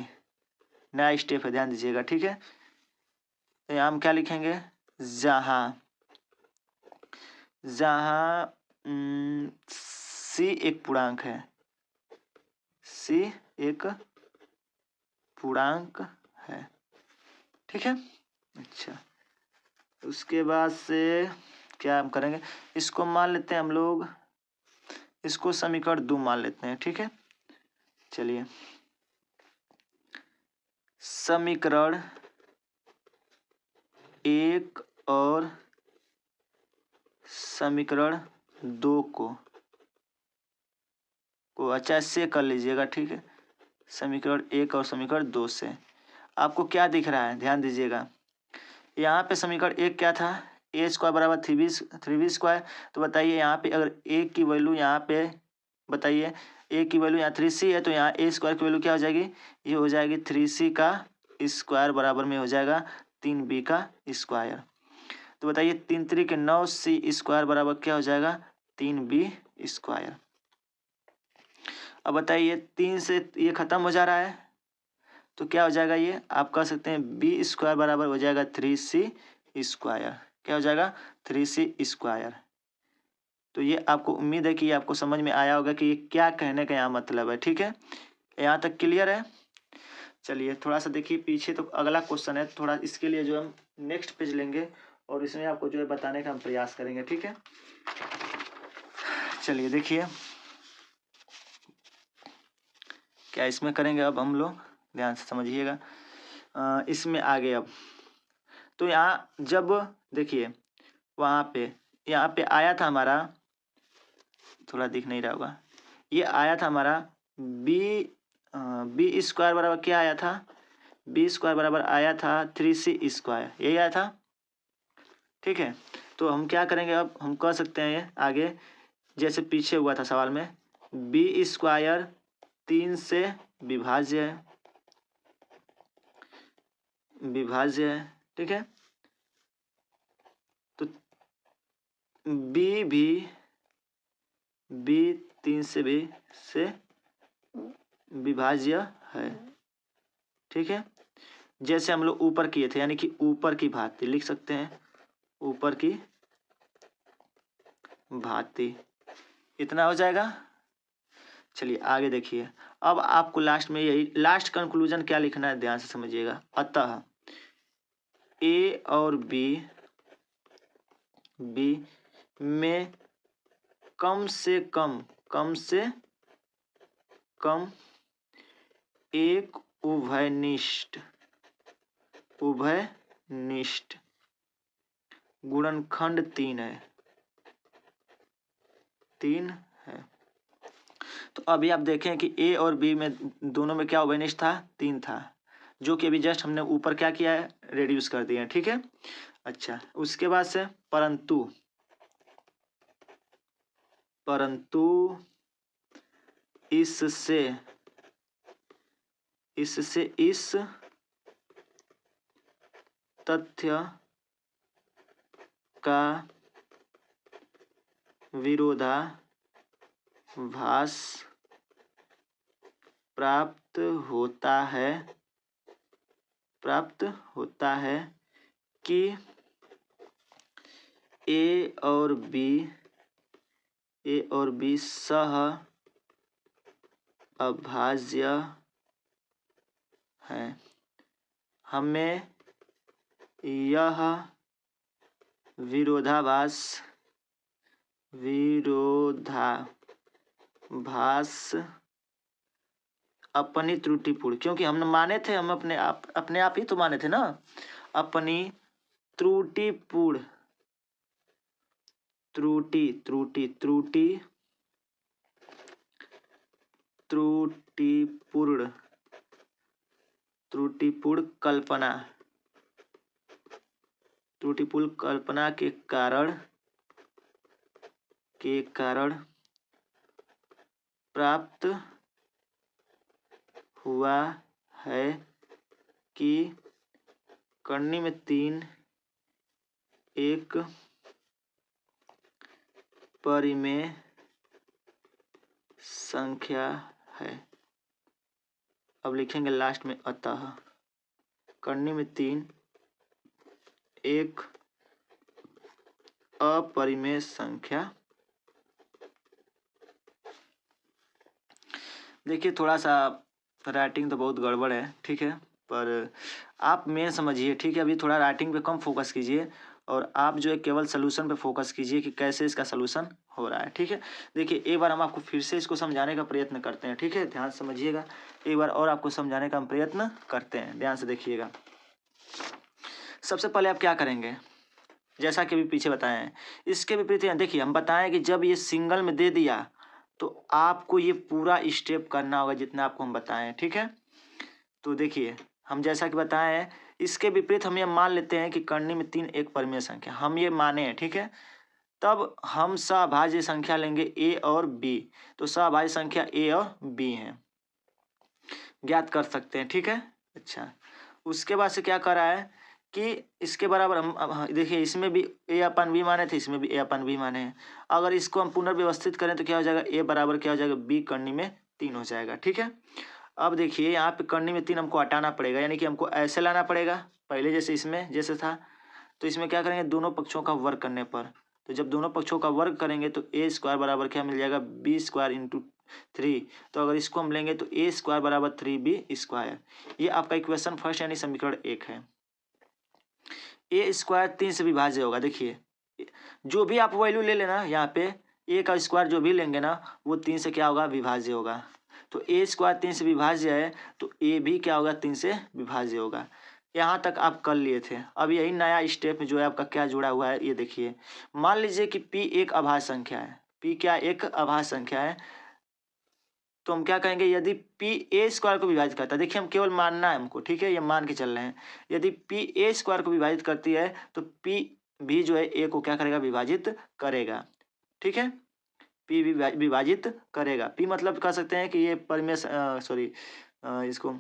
A: नया स्टेप है, ध्यान दीजिएगा। ठीक है, तो यहाँ हम क्या लिखेंगे, जहाँ c एक पूर्णांक है, c एक पूर्णांक है। ठीक है, अच्छा, उसके बाद से क्या हम करेंगे, इसको मान लेते हैं हम लोग, इसको समीकरण 2 मान लेते हैं। ठीक है, चलिए समीकरण 1 और समीकरण 2 को अच्छा से कर लीजिएगा, ठीक है। समीकरण 1 और समीकरण 2 से आपको क्या दिख रहा है, ध्यान दीजिएगा। यहाँ पे समीकरण 1 क्या था, ए स्क्वायर बराबर 3b स्क्वायर। तो बताइए यहाँ पे अगर ए की वैल्यू यहाँ पे बताइए, ए की वैल्यू यहाँ 3c है, तो यहाँ ए स्क्वायर की वैल्यू क्या हो जाएगी, ये हो जाएगी 3c का स्क्वायर बराबर में हो जाएगा 3b का स्क्वायर। तो बताइए 3 3 के 9c स्क्वायर बराबर क्या हो जाएगा, 3b स्क्वायर। अब बताइए 3 से ये खत्म हो जा रहा है, तो क्या हो जाएगा, ये आप कह सकते हैं बी स्क्वायर बराबर हो जाएगा 3c स्क्वायर। क्या हो जाएगा, 3c स्क्वायर। तो ये आपको उम्मीद है कि आपको समझ में आया होगा कि ये क्या कहने का यहाँ मतलब है, ठीक है। यहाँ तक क्लियर है। चलिए थोड़ा सा देखिए पीछे, तो अगला क्वेश्चन है, थोड़ा इसके लिए जो हम नेक्स्ट पेज लेंगे और इसमें आपको जो है बताने का हम प्रयास करेंगे, ठीक है। चलिए देखिए क्या इसमें करेंगे अब हम लोग, ध्यान से समझिएगा। इसमें आगे अब तो यहाँ जब देखिए वहाँ पे यहाँ पे आया था हमारा, थोड़ा दिख नहीं रहा होगा, ये आया था हमारा बी स्क्वायर बराबर क्या आया था, बी स्क्वायर बराबर आया था 3c स्क्वायर, यही आया था, ठीक है। तो हम क्या करेंगे, अब हम कह सकते हैं ये आगे जैसे पीछे हुआ था सवाल में, बी स्क्वायर 3 से विभाज्य है, ठीक है। तो बी 3 से विभाज्य है, ठीक है। जैसे हम लोग ऊपर किए थे, यानी कि ऊपर की भांति लिख सकते हैं, ऊपर की भांति, इतना हो जाएगा। चलिए आगे देखिए, अब आपको लास्ट में यही लास्ट कंक्लूजन क्या लिखना है, ध्यान से समझिएगा। अतः ए और बी में कम से कम एक उभयनिष्ठ गुणनखंड 3 है। तो अभी आप देखें कि ए और बी में दोनों में क्या उभयनिष्ठ था, 3 था, जो कि अभी जस्ट हमने ऊपर क्या किया है, रेड्यूस कर दिया है, ठीक है। अच्छा उसके बाद से परंतु इससे इस तथ्य का विरोधाभास प्राप्त होता है कि ए और बी सह अभाज्य है। हमें यह विरोधाभास अपनी त्रुटिपूर्ण, क्योंकि हम माने थे, हम अपने आप ही तो माने थे ना, अपनी त्रुटिपूर्ण कल्पना के कारण प्राप्त हुआ है कि करनी में 3 एक परिमेय संख्या है। अब लिखेंगे लास्ट में, अतः करनी में 3 एक अपरिमेय संख्या। देखिए थोड़ा सा राइटिंग तो बहुत गड़बड़ है, ठीक है, पर आप मेन समझिए, ठीक है। अभी थोड़ा राइटिंग पे कम फोकस कीजिए और आप जो है केवल सोल्यूशन पे फोकस कीजिए कि कैसे इसका सोल्यूशन हो रहा है। ठीक है, देखिए एक बार हम आपको फिर से इसको समझाने का प्रयत्न करते हैं। ठीक है, ध्यान से समझिएगा, एक बार और आपको समझाने का हम प्रयत्न करते हैं, ध्यान से देखिएगा। सबसे पहले आप क्या करेंगे, जैसा कि अभी पीछे बताए हैं, इसके विपरीत यहाँ देखिए हम बताएं कि जब ये सिंगल में दे दिया तो आपको ये पूरा स्टेप करना होगा जितना आपको हम बताएं। ठीक है, तो देखिए हम जैसा कि बताए हैं, इसके विपरीत हम ये मान लेते हैं कि करनी में 3 एक परिमेय संख्या, हम ये माने हैं। ठीक है, तब हम सहभाज्य संख्या लेंगे ए और बी, तो सहभाज्य संख्या ए और बी है, ज्ञात कर सकते हैं। ठीक है, अच्छा उसके बाद से क्या करा है कि इसके बराबर हम अब देखिए इसमें भी ए अपन बी माने थे, इसमें भी ए अपन बी माने हैं। अगर इसको हम पुनर्व्यवस्थित करें तो क्या हो जाएगा, ए बराबर क्या हो जाएगा, बी करनी में 3 हो जाएगा। ठीक है, अब देखिए यहाँ पे करनी में 3 हमको हटाना पड़ेगा, यानी कि हमको ऐसे लाना पड़ेगा पहले जैसे इसमें जैसे था। तो इसमें क्या करेंगे, दोनों पक्षों का वर्ग करने पर, तो जब दोनों पक्षों का वर्ग करेंगे तो ए स्क्वायर बराबर क्या मिल जाएगा, बी स्क्वायर इंटू 3। तो अगर इसको हम लेंगे तो ए स्क्वायर बराबर 3b स्क्वायर, ये आपका इक्वेशन फर्स्ट यानी समीकरण 1 है। ए स्क्वायर 3 से विभाज्य होगा, देखिए जो भी आप वैल्यू ले लेना यहाँ पे, ए का स्क्वायर जो भी लेंगे ना वो 3 से क्या होगा, विभाज्य होगा। तो ए स्क्वायर 3 से विभाज्य है तो ए भी क्या होगा, 3 से विभाज्य होगा। यहाँ तक आप कर लिए थे। अब यही नया स्टेप जो है आपका क्या जुड़ा हुआ है, ये देखिए। मान लीजिए कि p एक अभाज्य संख्या है, p क्या एक अभाज्य संख्या है, तो हम क्या कहेंगे, यदि p a स्क्वायर को विभाजित करता है, देखिए हम केवल मानना है हमको, ठीक है, ये मान के चल रहे हैं, यदि p a स्क्वायर को विभाजित करती है तो p भी जो है a को क्या करेगा, विभाजित करेगा। ठीक है, p भी विभाजित करेगा। p मतलब कह सकते हैं कि ये परिमेय सॉरी इसको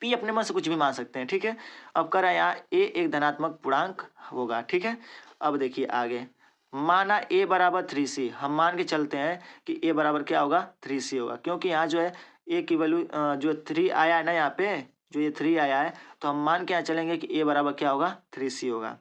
A: p अपने मन से कुछ भी मान सकते हैं। ठीक है, अब कह रहा है यहाँ a एक धनात्मक पूर्णांक होगा। ठीक है, अब देखिए आगे, माना a बराबर 3c, हम मान के चलते हैं कि a बराबर क्या होगा, 3c होगा, क्योंकि यहाँ जो है a की वैल्यू जो 3 आया है ना, यहाँ पे जो ये 3 आया है, तो हम मान के यहाँ चलेंगे कि a बराबर क्या होगा, 3c होगा,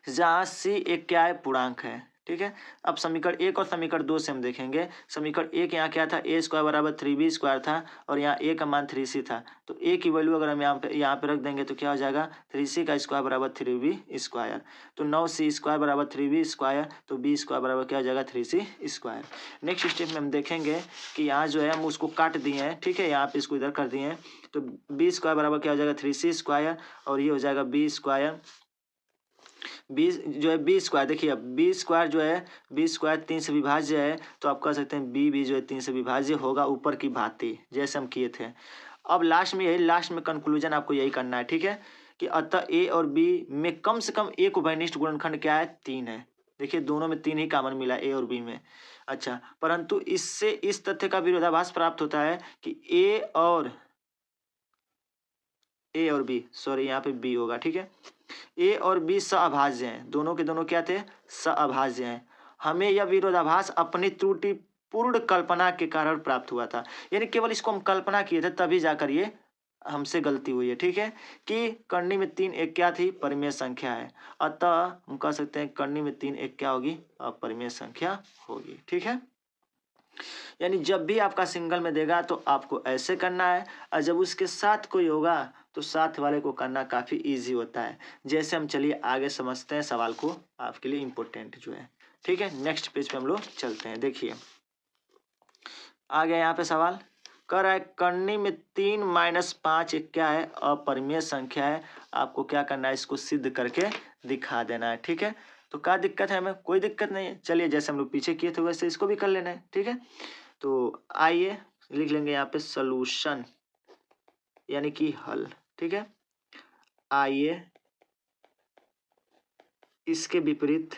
A: जहाँ c एक क्या है, पूर्णांक है। ठीक है, अब समीकरण 1 और समीकरण 2 से हम देखेंगे। समीकरण 1 यहाँ क्या था, ए स्क्वायर बराबर 3b स्क्वायर था और यहाँ a का मान 3c था, तो a की वैल्यू अगर हम यहाँ पे रख देंगे तो क्या हो जाएगा, 3c का स्क्वायर बराबर 3b स्क्वायर, तो 9c स्क्वायर बराबर 3b स्क्वायर, तो b स्क्वायर बराबर क्या हो जाएगा, 3c स्क्वायर। नेक्स्ट स्टेप में हम देखेंगे कि यहाँ जो है हम उसको काट दिए हैं। ठीक है, यहाँ पे इसको इधर कर दिए हैं, तो b स्क्वायर बराबर क्या हो जाएगा, 3c स्क्वायर, और ये हो जाएगा b स्क्वायर, बी जो है बी स्क्वायर, देखिए अब बी स्क्वायर जो है, बी स्क्वायर 3 से विभाज्य है, तो आप कह सकते हैं बी भी जो है 3 से विभाज्य होगा, ऊपर की भांति जैसे हम किए थे। अब लास्ट में यही, लास्ट में कंक्लूजन आपको यही करना है। ठीक है, कि अतः ए और बी में कम से कम एक उभयनिष्ठ गुणनखंड क्या है, 3 है। देखिए दोनों में 3 ही कॉमन मिला, ए और बी में। अच्छा, परंतु इससे इस तथ्य का विरोधाभास प्राप्त होता है कि ए और बी, सॉरी यहाँ पे बी होगा। ठीक है, ए और बी सहअभाज्य हैं, दोनों के दोनों क्या थे, सहअभाज्य हैं। हमें यह विरोधाभास अपनी त्रुटिपूर्ण कल्पना के कारण प्राप्त हुआ था, यानी केवल इसको हम कल्पना किए थे तभी जाकर ये हमसे गलती हुई है। ठीक है, कि करनी में 3 एक क्या थी, परिमेय संख्या है, अतः हम कह सकते हैं करनी में 3 एक क्या होगी, अपरिमेय संख्या होगी। ठीक है, यानी जब भी आपका सिंगल में देगा तो आपको ऐसे करना है, और जब उसके साथ कोई होगा तो साथ वाले को करना काफ़ी इजी होता है। जैसे हम चलिए आगे समझते हैं सवाल को, आपके लिए इम्पोर्टेंट जो है। ठीक है, नेक्स्ट पेज पे हम लोग चलते हैं। देखिए आ गया यहाँ पे सवाल, कर रहा है करनी में 3 माइनस 5 एक क्या है, अपरिमेय संख्या है। आपको क्या करना है, इसको सिद्ध करके दिखा देना है। ठीक है, तो क्या दिक्कत है, हमें कोई दिक्कत नहीं है, चलिए जैसे हम लोग पीछे किए थे वैसे इसको भी कर लेना है। ठीक है, तो आइए लिख लेंगे यहाँ पे सॉल्यूशन, यानी कि हल। ठीक है, आइए इसके विपरीत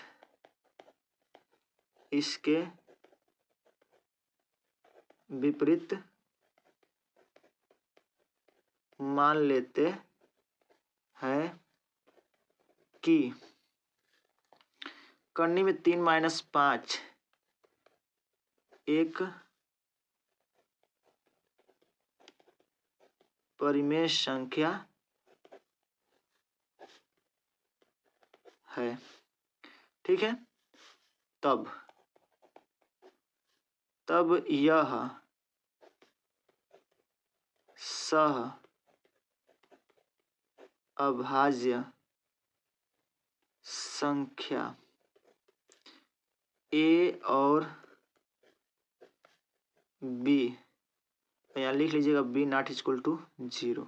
A: मान लेते हैं कि करनी में 3 माइनस 5 एक परिमेय संख्या है। ठीक है, तब यह सह अभाज्य संख्या ए और बी, यहाँ लिख लीजिएगा बी नॉट इक्वल टू 0,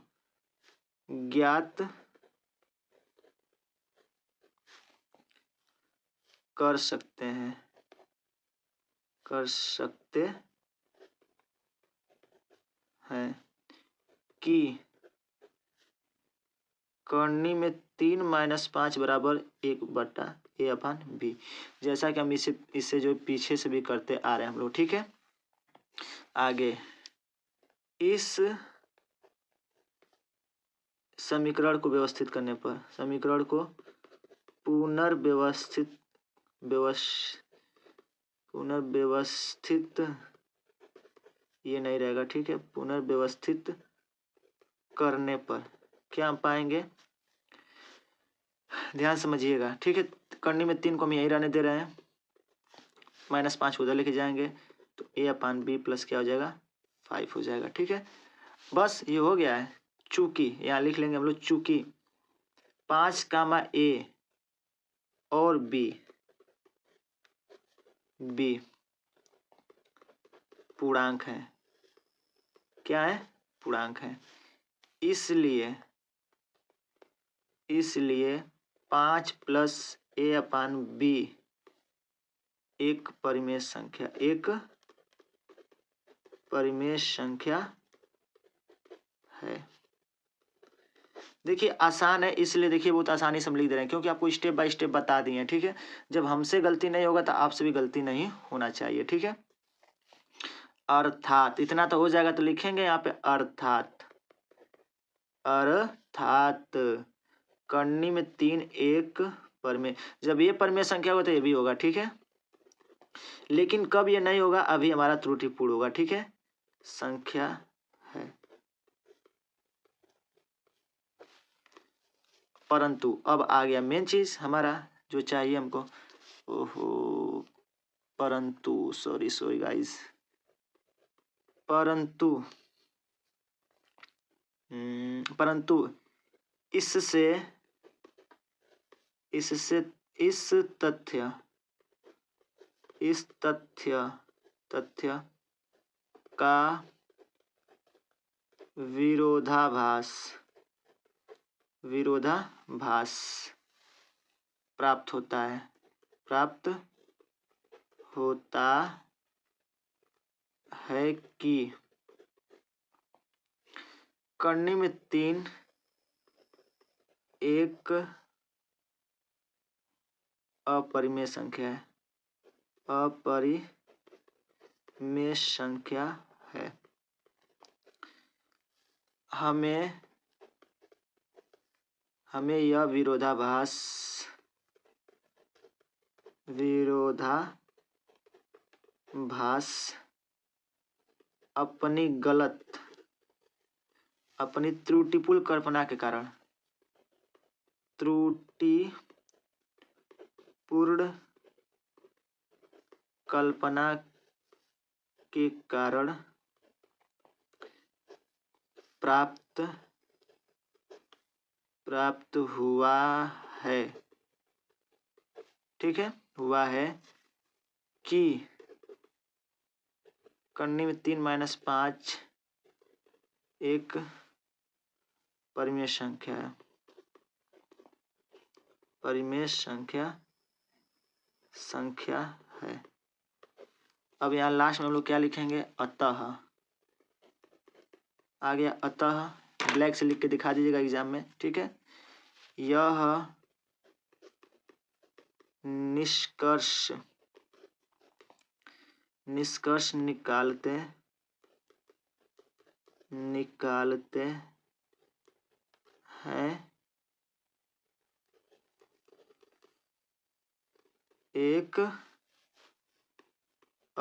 A: ज्ञात कर सकते हैं कि करनी में 3 माइनस 5 बराबर 1/a/b, जैसा कि हम इससे जो पीछे से भी करते आ रहे हैं हम लोग। ठीक है, आगे इस समीकरण को व्यवस्थित करने पर, समीकरण को पुनर्व्यवस्थित ये नहीं रहेगा। ठीक है, पुनर्व्यवस्थित करने पर क्या हम पाएंगे, ध्यान समझिएगा। ठीक है, करनी में 3 को हम यही रहने दे रहे हैं, -5 उधर लेके जाएंगे तो a/b प्लस क्या हो जाएगा 5 हो जाएगा। ठीक है, बस ये हो गया है। चूंकि यहाँ लिख लेंगे हम लोग, चूंकि 5, a और b पूर्णांक है। क्या है, पूर्णांक है। इसलिए 5 + a/b एक परिमेय संख्या है। देखिए आसान है, इसलिए देखिए बहुत आसानी से हम लिख दे रहे हैं, क्योंकि आपको स्टेप बाय स्टेप बता दिए हैं। ठीक है, जब हमसे गलती नहीं होगा तो आपसे भी गलती नहीं होना चाहिए। ठीक है, अर्थात इतना तो हो जाएगा, तो लिखेंगे यहाँ पे अर्थात करनी में 3 एक परिमेय, जब ये परिमेय संख्या होगा तो ये भी होगा। ठीक है, लेकिन कब ये नहीं होगा, अभी हमारा त्रुटिपूर्ण होगा। ठीक है, संख्या है, परंतु अब आ गया मेन चीज हमारा जो चाहिए हमको। ओहो, परंतु सॉरी गाइस, परंतु इससे इस तथ्य का विरोधाभास प्राप्त होता है कि करनी में 3 एक अपरिमेय संख्या है। हमें यह विरोधाभास अपनी त्रुटिपूर्ण कल्पना के कारण प्राप्त हुआ है। ठीक है, हुआ है कि करनी में 3 - 5 एक परिमेय संख्या है। अब यहाँ लास्ट में हम लोग क्या लिखेंगे, अतः। आ गया अतः, ब्लैक से लिख के दिखा दीजिएगा एग्जाम में। ठीक है, यह निष्कर्ष निकालते हैं एक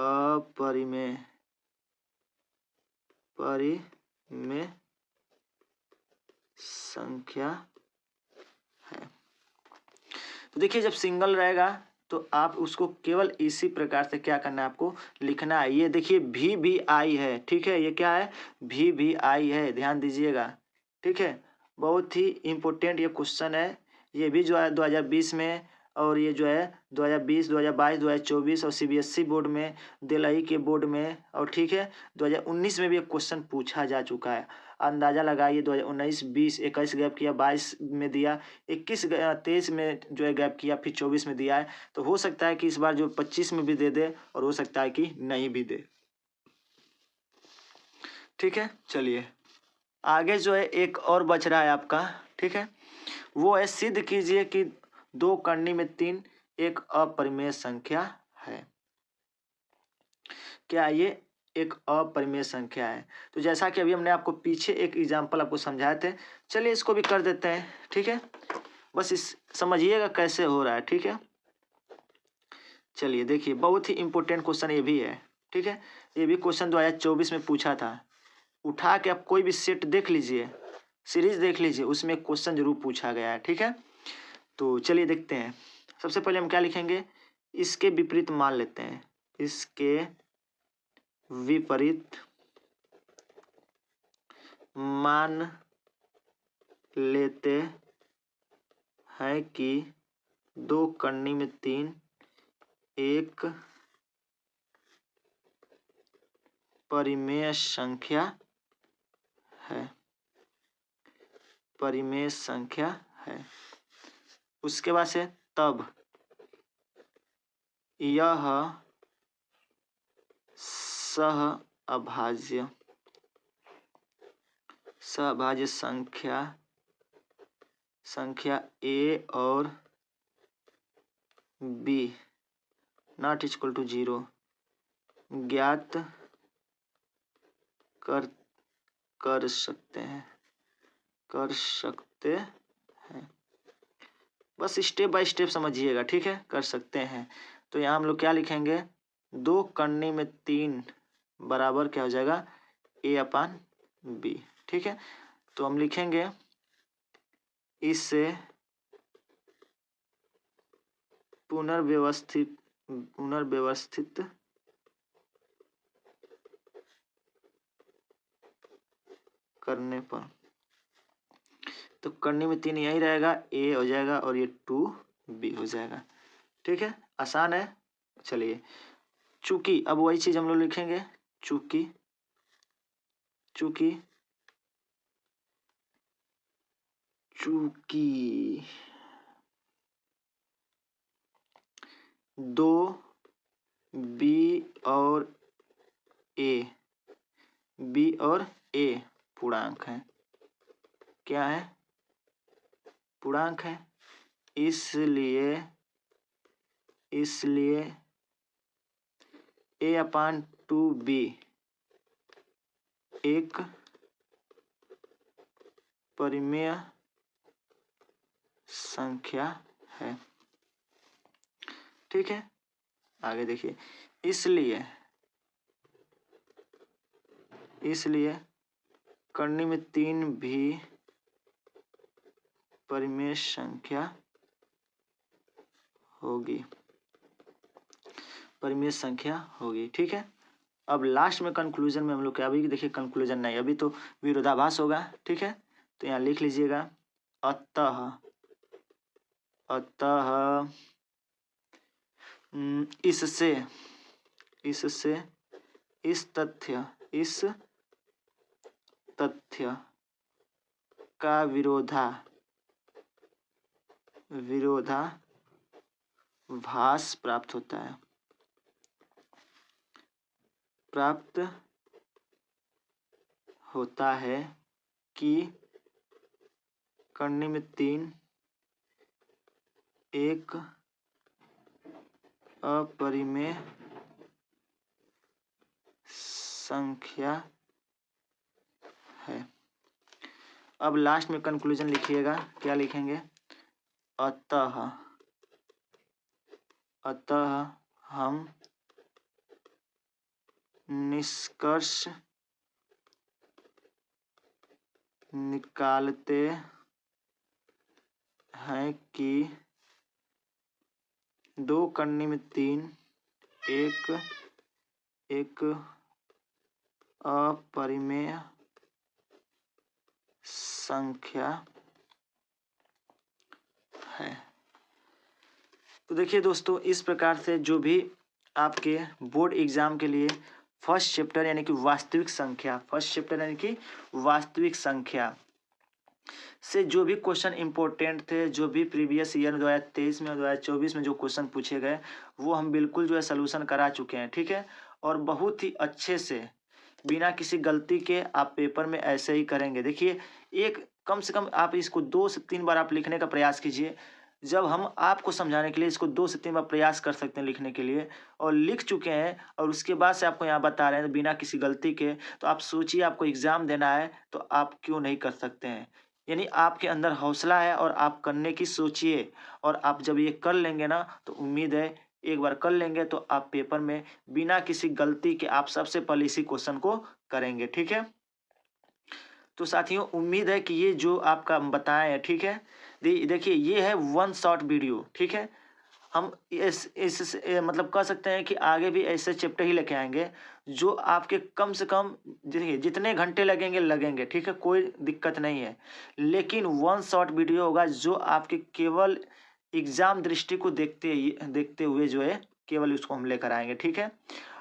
A: अपरिमेय संख्या है। तो देखिए, जब सिंगल रहेगा तो आप उसको केवल इसी प्रकार से क्या करना है, आपको लिखना है। ये देखिए भी आई है। ठीक है, ये क्या है, भी आई है, ध्यान दीजिएगा। ठीक है, बहुत ही इम्पोर्टेंट ये क्वेश्चन है। ये भी जो है 2020 में और ये जो है 2020, 2022, 2024 और सीबीएसई बोर्ड में, दिल्ली के बोर्ड में, और ठीक है 2019 में भी एक क्वेश्चन पूछा जा चुका है। अंदाजा लगाइए 2019, 20, 21 गैप किया, 22 में दिया, 21, 23 में जो है गैप किया, फिर 24 में दिया है। तो हो सकता है कि इस बार जो 25 में भी दे दे और हो सकता है कि नहीं भी दे। ठीक है, चलिए आगे जो है एक और बच रहा है आपका। ठीक है, वो है सिद्ध कीजिए कि 2 करनी में 3 एक अपरिमेय संख्या है। क्या ये एक अपरिमेय संख्या है? तो जैसा कि अभी हमने आपको पीछे एक एग्जाम्पल आपको समझाए थे, चलिए इसको भी कर देते हैं। ठीक है, बस इस समझिएगा कैसे हो रहा है। ठीक है, चलिए देखिए बहुत ही इंपॉर्टेंट क्वेश्चन ये भी है। ठीक है, ये भी क्वेश्चन 2024 में पूछा था। उठा के आप कोई भी सेट देख लीजिए, सीरीज देख लीजिए, उसमें क्वेश्चन जरूर पूछा गया है। ठीक है, तो चलिए देखते हैं। सबसे पहले हम क्या लिखेंगे, इसके विपरीत मान लेते हैं। इसके विपरीत मान लेते हैं कि 2 करनी में 3 एक परिमेय संख्या है। परिमेय संख्या है। उसके बाद से तब यह सहअभाज्य संख्या ए और बी नॉट इक्वल टू 0 ज्ञात कर सकते हैं। बस स्टेप बाय स्टेप समझिएगा। ठीक है, कर सकते हैं। तो यहाँ हम लोग क्या लिखेंगे, 2 करनी में 3 बराबर क्या हो जाएगा, a/b। ठीक है, तो हम लिखेंगे इससे पुनर्व्यवस्थित करने पर, तो करने में 3 यही रहेगा, a हो जाएगा और ये 2b हो जाएगा। ठीक है, आसान है। चलिए चूंकि अब वही चीज हम लोग लिखेंगे, चूंकि 2 बी और ए पूर्णांक है। क्या है, पूर्णांक है। इसलिए a/2b एक परिमेय संख्या है। ठीक है, आगे देखिए, इसलिए करनी में 3 भी परिमेय संख्या होगी। ठीक है, अब लास्ट में कंक्लूजन में हम लोग क्या, अभी देखिए कंक्लूजन नहीं, अभी तो विरोधाभास होगा। ठीक है, तो यहाँ लिख लीजिएगा, अतः इससे इस तथ्य का विरोधाभास प्राप्त होता है कि करनी में 3 एक अपरिमेय संख्या है। अब लास्ट में कंक्लूजन लिखिएगा, क्या लिखेंगे, अतः हम निष्कर्ष निकालते हैं कि 2 करनी में 3 एक अपरिमेय संख्या है। तो देखिए दोस्तों, इस प्रकार से जो भी आपके बोर्ड एग्जाम के लिए फर्स्ट चैप्टर यानी कि वास्तविक संख्या, फर्स्ट चैप्टर यानी कि वास्तविक संख्या से जो भी क्वेश्चन इंपॉर्टेंट थे, जो भी प्रीवियस ईयर 2023 में 2024 में जो क्वेश्चन पूछे गए, वो हम बिल्कुल जो है सलूशन करा चुके हैं, ठीक है। और बहुत ही अच्छे से बिना किसी गलती के आप पेपर में ऐसे ही करेंगे। देखिए, एक कम से कम आप इसको 2 से 3 बार आप लिखने का प्रयास कीजिए। जब हम आपको समझाने के लिए इसको 2 से 3 बार प्रयास कर सकते हैं लिखने के लिए, और लिख चुके हैं और उसके बाद से आपको यहाँ बता रहे हैं बिना किसी गलती के, तो आप सोचिए आपको एग्ज़ाम देना है तो आप क्यों नहीं कर सकते हैं। यानी आपके अंदर हौसला है और आप करने की सोचिए, और आप जब ये कर लेंगे ना, तो उम्मीद है एक बार कर लेंगे तो आप पेपर में बिना किसी गलती के आप सबसे पहले इसी क्वेश्चन को करेंगे, ठीक है। तो साथियों, उम्मीद है कि ये जो आपका हम बताए हैं, ठीक है। देखिए, ये है वन शॉट वीडियो, ठीक है। हम इस मतलब कह सकते हैं कि आगे भी ऐसे चैप्टर ही लेके आएंगे जो आपके कम से कम, देखिए, जितने घंटे लगेंगे लगेंगे, ठीक है, कोई दिक्कत नहीं है। लेकिन वन शॉट वीडियो होगा जो आपके केवल एग्जाम दृष्टि को देखते हुए जो है केवल उसको हम लेकर आएंगे, ठीक है।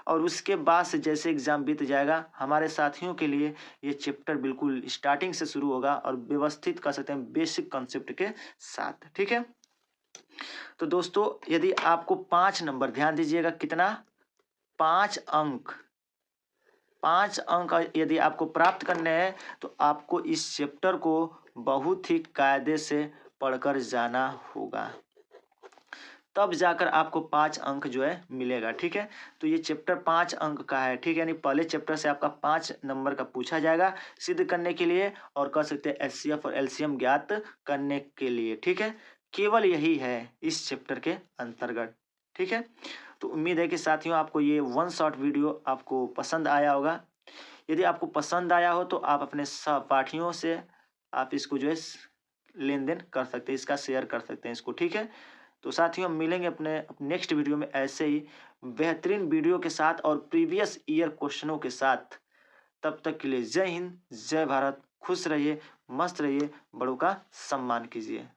A: और उसके बाद से जैसे एग्जाम बीत जाएगा, हमारे साथियों के लिए ये चैप्टर बिल्कुल स्टार्टिंग से शुरू होगा और व्यवस्थित कर सकते हैं बेसिक कॉन्सेप्ट के साथ, ठीक है। तो दोस्तों, यदि आपको 5 नंबर, ध्यान दीजिएगा, कितना, 5 अंक, 5 अंक यदि आपको प्राप्त करने हैं तो आपको इस चैप्टर को बहुत ही कायदे से पढ़कर जाना होगा, तब जाकर आपको 5 अंक जो है मिलेगा, ठीक है। तो ये चैप्टर 5 अंक का है, ठीक है। यानी पहले चैप्टर से आपका 5 नंबर का पूछा जाएगा सिद्ध करने के लिए, और कह सकते हैं एचसीएफ और एलसीएम ज्ञात करने के लिए, ठीक है। केवल यही है इस चैप्टर के अंतर्गत, ठीक है। तो उम्मीद है कि साथियों आपको ये वन शॉट वीडियो आपको पसंद आया होगा। यदि आपको पसंद आया हो तो आप अपने सहपाठियों से आप इसको जो है लेन देन कर सकते हैं, इसका शेयर कर सकते हैं इसको, ठीक है। तो साथियों, हम मिलेंगे अपने नेक्स्ट वीडियो में ऐसे ही बेहतरीन वीडियो के साथ और प्रीवियस ईयर क्वेश्चनों के साथ। तब तक के लिए जय हिंद, जय भारत, खुश रहिए, मस्त रहिए, बड़ों का सम्मान कीजिए।